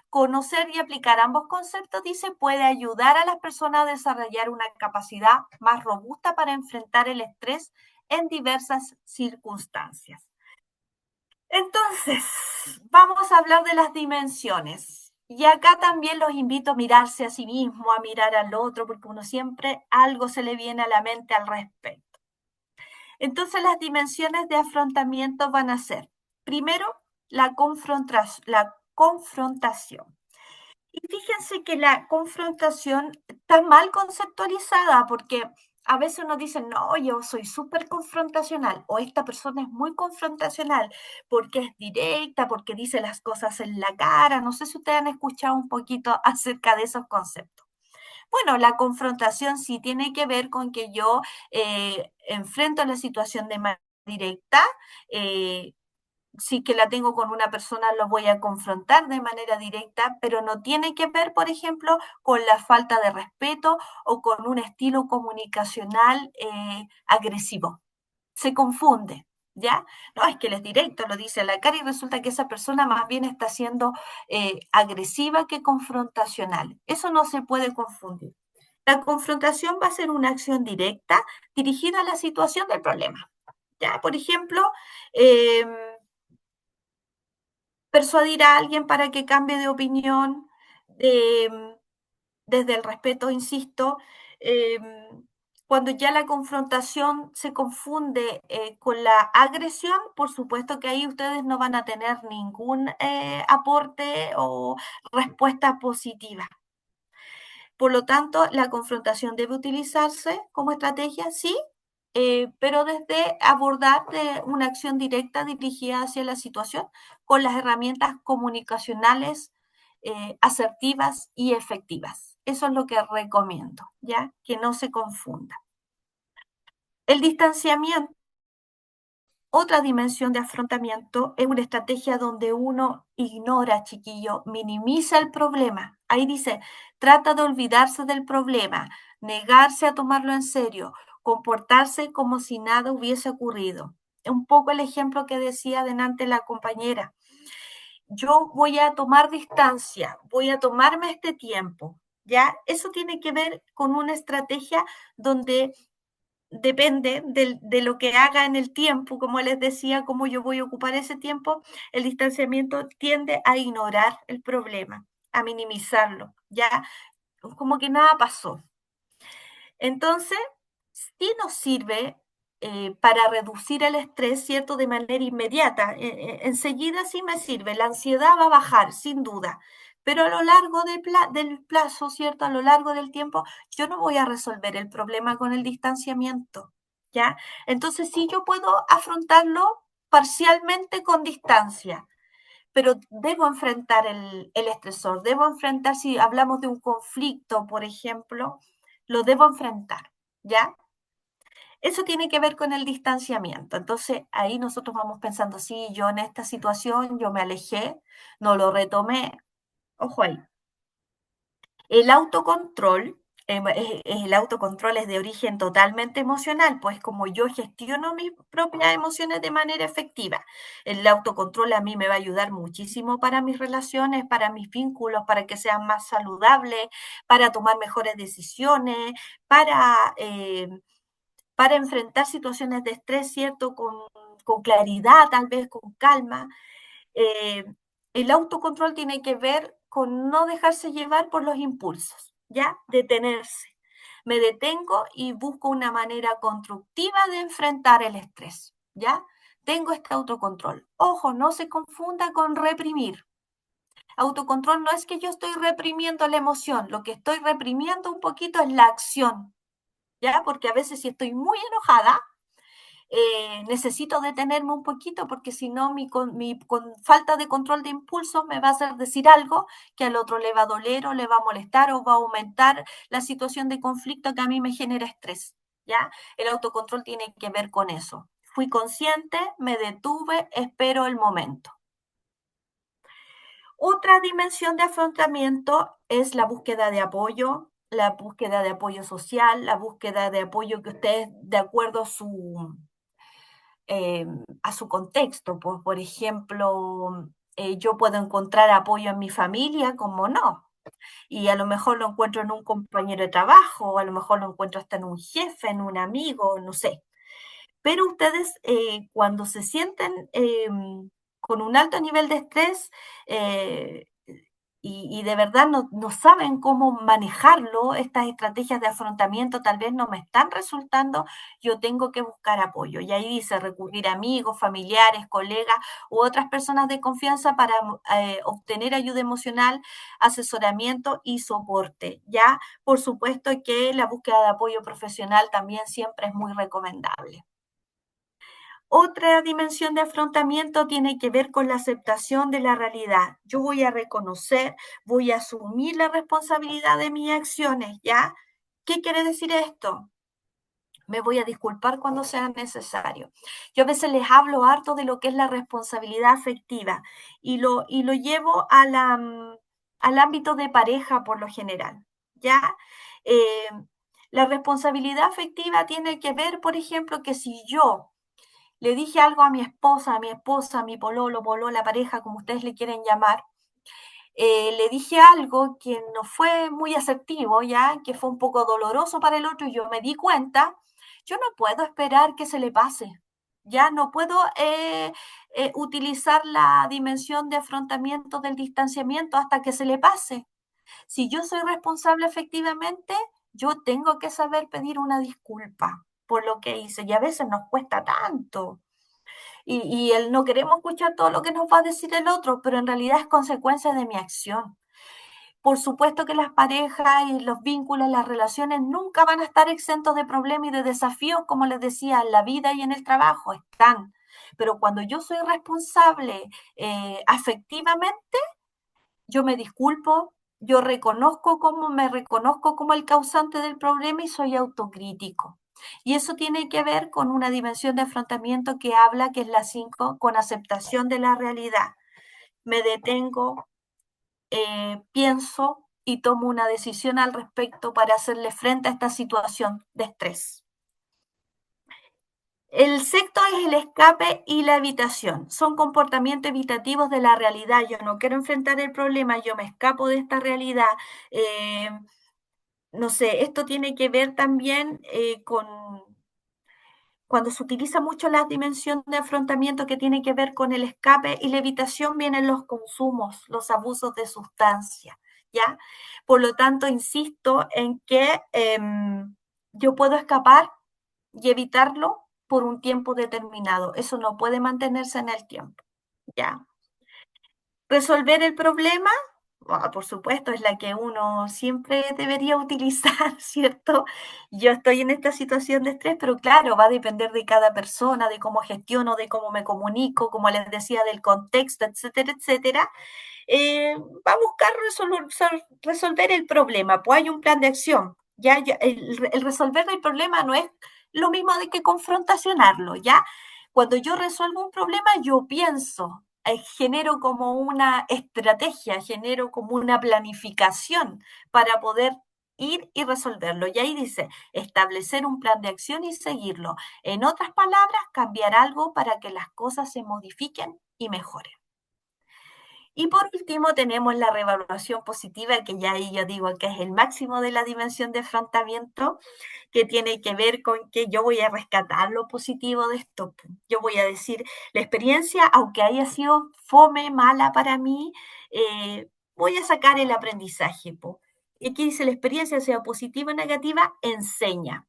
Conocer y aplicar ambos conceptos, dice, puede ayudar a las personas a desarrollar una capacidad más robusta para enfrentar el estrés en diversas circunstancias. Entonces, vamos a hablar de las dimensiones. Y acá también los invito a mirarse a sí mismo, a mirar al otro, porque uno siempre algo se le viene a la mente al respecto. Entonces, las dimensiones de afrontamiento van a ser, primero, la confrontación. Y fíjense que la confrontación está mal conceptualizada porque a veces nos dicen, no, yo soy súper confrontacional o esta persona es muy confrontacional porque es directa, porque dice las cosas en la cara. No sé si ustedes han escuchado un poquito acerca de esos conceptos. Bueno, la confrontación sí tiene que ver con que yo enfrento la situación de manera directa, eh, sí que la tengo con una persona, lo voy a confrontar de manera directa, pero no tiene que ver, por ejemplo, con la falta de respeto o con un estilo comunicacional agresivo. Se confunde. ¿ya? No, es que él es directo, lo dice a la cara y resulta que esa persona más bien está siendo agresiva que confrontacional. Eso no se puede confundir. La confrontación va a ser una acción directa dirigida a la situación del problema. ¿Ya? Por ejemplo, eh, persuadir a alguien para que cambie de opinión, desde el respeto, insisto, eh, cuando ya la confrontación se confunde con la agresión, por supuesto que ahí ustedes no van a tener ningún aporte o respuesta positiva. Por lo tanto, la confrontación debe utilizarse como estrategia, sí, pero desde abordar una acción directa dirigida hacia la situación con las herramientas comunicacionales asertivas y efectivas. Eso es lo que recomiendo, ¿ya? Que no se confunda. El distanciamiento, otra dimensión de afrontamiento, es una estrategia donde uno ignora, chiquillo, minimiza el problema. Ahí dice, trata de olvidarse del problema, negarse a tomarlo en serio, comportarse como si nada hubiese ocurrido. Es un poco el ejemplo que decía delante la compañera. Yo voy a tomar distancia, voy a tomarme este tiempo, ¿ya? Eso tiene que ver con una estrategia donde depende de lo que haga en el tiempo, como les decía, cómo yo voy a ocupar ese tiempo, el distanciamiento tiende a ignorar el problema, a minimizarlo, ya como que nada pasó. Entonces, sí nos sirve para reducir el estrés, ¿cierto? De manera inmediata. Enseguida sí me sirve. La ansiedad va a bajar, sin duda. Pero a lo largo del plazo, ¿cierto? A lo largo del tiempo, yo no voy a resolver el problema con el distanciamiento, ¿ya? Entonces, sí yo puedo afrontarlo parcialmente con distancia, pero debo enfrentar el estresor, debo enfrentar, si hablamos de un conflicto, por ejemplo, lo debo enfrentar, ¿ya? Eso tiene que ver con el distanciamiento. Entonces, ahí nosotros vamos pensando, sí, yo en esta situación, yo me alejé, no lo retomé. Ojo ahí. El autocontrol, el autocontrol es de origen totalmente emocional, pues como yo gestiono mis propias emociones de manera efectiva, el autocontrol a mí me va a ayudar muchísimo para mis relaciones, para mis vínculos, para que sean más saludables, para tomar mejores decisiones, para enfrentar situaciones de estrés, ¿cierto? Con claridad, tal vez con calma. Eh, el autocontrol tiene que ver con no dejarse llevar por los impulsos, ¿ya? Detenerse. Me detengo y busco una manera constructiva de enfrentar el estrés, ¿ya? Tengo este autocontrol. Ojo, no se confunda con reprimir. Autocontrol no es que yo estoy reprimiendo la emoción, lo que estoy reprimiendo un poquito es la acción, ¿ya? Porque a veces si estoy muy enojada, necesito detenerme un poquito porque si no con falta de control de impulso me va a hacer decir algo que al otro le va a doler o le va a molestar o va a aumentar la situación de conflicto que a mí me genera estrés, ¿ya? El autocontrol tiene que ver con eso. Fui consciente, me detuve, espero el momento. Otra dimensión de afrontamiento es la búsqueda de apoyo social, la búsqueda de apoyo que ustedes, de acuerdo a su contexto. Pues, por ejemplo, yo puedo encontrar apoyo en mi familia, como no, y a lo mejor lo encuentro en un compañero de trabajo, o a lo mejor lo encuentro hasta en un jefe, en un amigo, no sé. Pero ustedes cuando se sienten con un alto nivel de estrés eh, y de verdad no saben cómo manejarlo, estas estrategias de afrontamiento tal vez no me están resultando, yo tengo que buscar apoyo. Y ahí dice recurrir a amigos, familiares, colegas u otras personas de confianza para obtener ayuda emocional, asesoramiento y soporte. Ya, por supuesto que la búsqueda de apoyo profesional también siempre es muy recomendable. Otra dimensión de afrontamiento tiene que ver con la aceptación de la realidad. Yo voy a reconocer, voy a asumir la responsabilidad de mis acciones, ¿ya? ¿Qué quiere decir esto? Me voy a disculpar cuando sea necesario. Yo a veces les hablo harto de lo que es la responsabilidad afectiva y lo llevo al ámbito de pareja por lo general, ¿ya? La responsabilidad afectiva tiene que ver, por ejemplo, que si yo le dije algo a mi esposa, a mi pololo, polola, pareja, como ustedes le quieren llamar. Le dije algo que no fue muy asertivo, ya, que fue un poco doloroso para el otro y yo me di cuenta, yo no puedo esperar que se le pase, ya no puedo utilizar la dimensión de afrontamiento del distanciamiento hasta que se le pase. Si yo soy responsable efectivamente, yo tengo que saber pedir una disculpa por lo que hice y a veces nos cuesta tanto. Y el no queremos escuchar todo lo que nos va a decir el otro, pero en realidad es consecuencia de mi acción. Por supuesto que las parejas y los vínculos, las relaciones nunca van a estar exentos de problemas y de desafíos, como les decía, en la vida y en el trabajo, están. Pero cuando yo soy responsable afectivamente, yo me disculpo, yo me reconozco como el causante del problema y soy autocrítico. Y eso tiene que ver con una dimensión de afrontamiento que habla, que es la 5, con aceptación de la realidad. Me detengo, pienso y tomo una decisión al respecto para hacerle frente a esta situación de estrés. El sexto es el escape y la evitación. Son comportamientos evitativos de la realidad. Yo no quiero enfrentar el problema, yo me escapo de esta realidad. Eh, no sé, esto tiene que ver también con cuando se utiliza mucho la dimensión de afrontamiento que tiene que ver con el escape y la evitación, vienen los consumos, los abusos de sustancia, ¿ya? Por lo tanto, insisto en que yo puedo escapar y evitarlo por un tiempo determinado. Eso no puede mantenerse en el tiempo, ¿ya? Resolver el problema, por supuesto, es la que uno siempre debería utilizar, ¿cierto? Yo estoy en esta situación de estrés, pero claro, va a depender de cada persona, de cómo gestiono, de cómo me comunico, como les decía, del contexto, etcétera, etcétera. Va a buscar resolver el problema, pues hay un plan de acción. Ya, el resolver el problema no es lo mismo de que confrontacionarlo, ¿ya? Cuando yo resuelvo un problema, yo pienso, genero como una estrategia, genero como una planificación para poder ir y resolverlo. Y ahí dice, establecer un plan de acción y seguirlo. En otras palabras, cambiar algo para que las cosas se modifiquen y mejoren. Y por último tenemos la reevaluación positiva, que ya ahí yo digo que es el máximo de la dimensión de afrontamiento, que tiene que ver con que yo voy a rescatar lo positivo de esto. Yo voy a decir, la experiencia, aunque haya sido fome, mala para mí, voy a sacar el aprendizaje. Y aquí dice, la experiencia, sea positiva o negativa, enseña.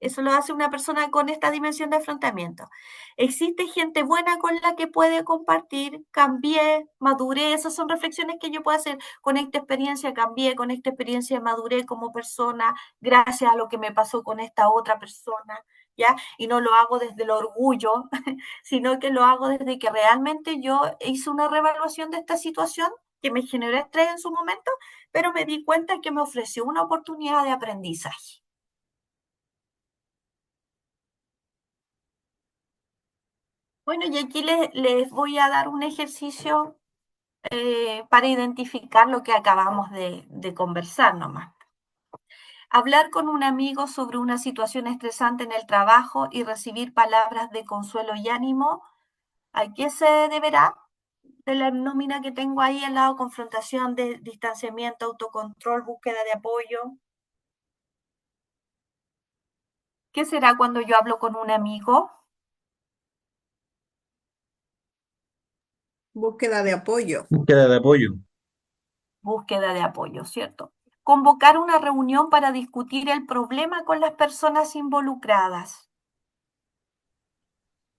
Eso lo hace una persona con esta dimensión de afrontamiento. Existe gente buena con la que puede compartir, cambié, maduré, esas son reflexiones que yo puedo hacer. Con esta experiencia cambié, con esta experiencia maduré como persona, gracias a lo que me pasó con esta otra persona, ¿ya? Y no lo hago desde el orgullo, sino que lo hago desde que realmente yo hice una reevaluación de esta situación que me generó estrés en su momento, pero me di cuenta que me ofreció una oportunidad de aprendizaje. Bueno, y aquí les voy a dar un ejercicio para identificar lo que acabamos de conversar nomás. Hablar con un amigo sobre una situación estresante en el trabajo y recibir palabras de consuelo y ánimo. ¿A qué se deberá? De la nómina que tengo ahí al lado, confrontación, distanciamiento, autocontrol, búsqueda de apoyo. ¿Qué será cuando yo hablo con un amigo? Búsqueda de apoyo. Búsqueda de apoyo. Búsqueda de apoyo, ¿cierto? Convocar una reunión para discutir el problema con las personas involucradas.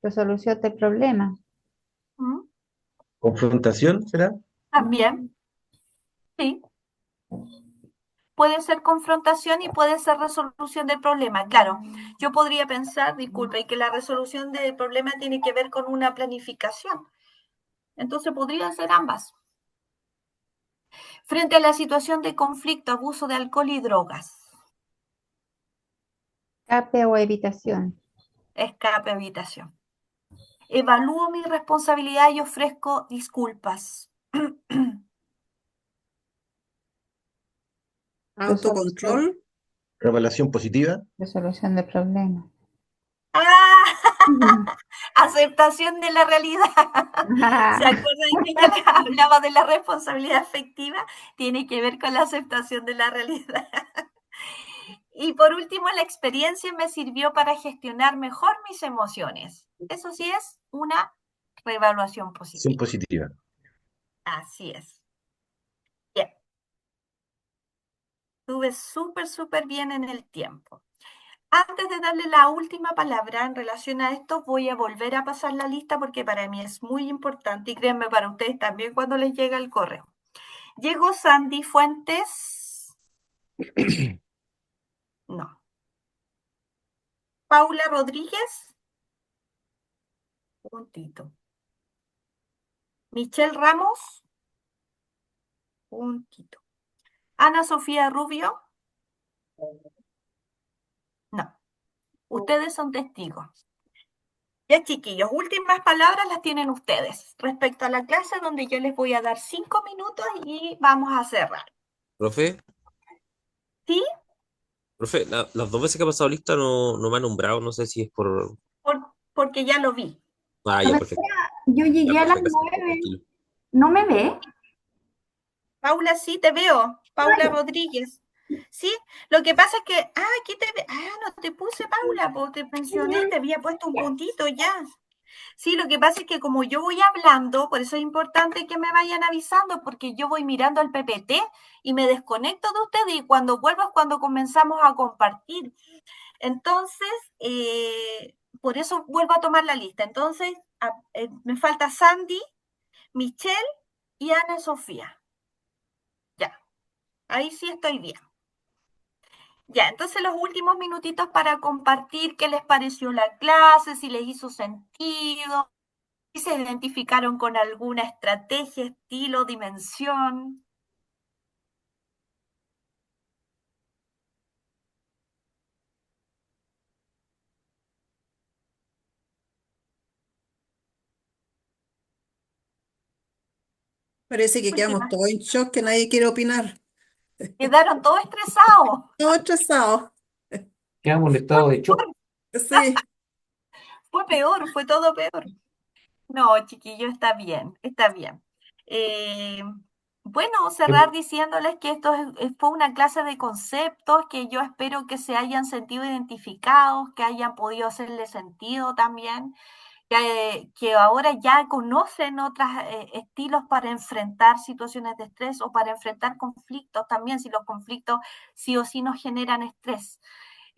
Resolución del problema. ¿Mm? Confrontación, ¿será? También, sí. Puede ser confrontación y puede ser resolución del problema. Claro, yo podría pensar, disculpe, y que la resolución del problema tiene que ver con una planificación. Entonces podrían ser ambas. Frente a la situación de conflicto, abuso de alcohol y drogas. Escape o evitación. Escape, evitación. Evalúo mi responsabilidad y ofrezco disculpas. Autocontrol. Revelación positiva. Resolución del problema. ¡Ah! Aceptación de la realidad. ¿Se acuerdan que ya les hablaba de la responsabilidad afectiva? Tiene que ver con la aceptación de la realidad. Y por último, la experiencia me sirvió para gestionar mejor mis emociones. Eso sí es una reevaluación Acción positiva. positiva. Así es. Bien. Estuve súper bien en el tiempo. Antes de darle la última palabra en relación a esto, voy a volver a pasar la lista porque para mí es muy importante y créanme para ustedes también cuando les llega el correo. Llegó Sandy Fuentes. No. Paula Rodríguez. Un puntito. Michelle Ramos. Un puntito. Ana Sofía Rubio. No. Ustedes son testigos. Ya, chiquillos, últimas palabras las tienen ustedes respecto a la clase donde yo les voy a dar 5 minutos y vamos a cerrar. Profe, ¿Sí? profe, las dos veces que ha pasado lista no me ha nombrado, no sé si es por... Porque ya lo vi. Ah, ya, perfecto. Yo Ya, llegué a las profe, gracias. 9. Tranquilo. ¿No me ve? Paula, sí te veo. Paula Rodríguez. Sí, lo que pasa es que, aquí te ve. No te puse Paula, pues te mencioné, te había puesto un puntito ya. Sí, lo que pasa es que como yo voy hablando, por eso es importante que me vayan avisando, porque yo voy mirando al PPT y me desconecto de ustedes y cuando vuelvo es cuando comenzamos a compartir. Entonces, por eso vuelvo a tomar la lista. Entonces, me falta Sandy, Michelle y Ana Sofía. Ya, ahí sí estoy bien. Ya, entonces los últimos minutitos para compartir qué les pareció la clase, si les hizo sentido, si se identificaron con alguna estrategia, estilo, dimensión. Parece que quedamos Últimas. todos en shock, que nadie quiere opinar. Quedaron todos estresados. Todos estresados. Quedamos en estado de shock. Sí. Fue peor, fue todo peor. No, chiquillo, está bien, está bien. Bueno, cerrar diciéndoles que esto fue una clase de conceptos que yo espero que se hayan sentido identificados, que hayan podido hacerle sentido también, que ahora ya conocen otros estilos para enfrentar situaciones de estrés o para enfrentar conflictos también, si los conflictos sí o sí nos generan estrés,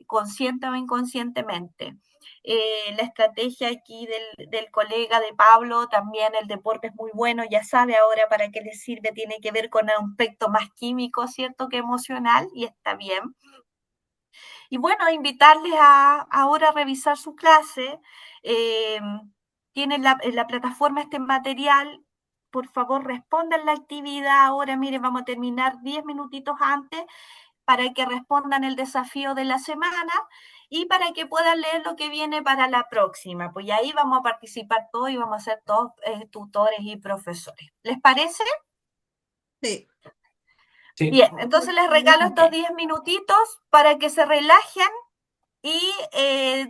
consciente o inconscientemente. La estrategia aquí del colega de Pablo, también el deporte es muy bueno, ya sabe ahora para qué le sirve, tiene que ver con un aspecto más químico, ¿cierto?, que emocional, y está bien. Y bueno, invitarles ahora a revisar su clase. Tienen en la plataforma este material. Por favor, respondan la actividad ahora. Miren, vamos a terminar 10 minutitos antes para que respondan el desafío de la semana y para que puedan leer lo que viene para la próxima. Pues ahí vamos a participar todos y vamos a ser todos tutores y profesores. ¿Les parece? Sí. Sí. Bien, entonces les regalo estos 10 minutitos para que se relajen y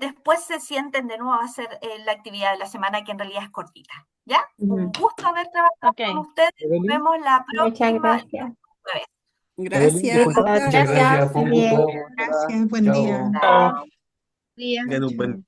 después se sienten de nuevo a hacer la actividad de la semana, que en realidad es cortita. ¿Ya? Un gusto haber trabajado con ustedes. Nos vemos la Muchas próxima gracias. jueves. Gracias. Muchas gracias, fue un Bien. gusto. Gracias, buen día. Chao. Chao. Tengan un buen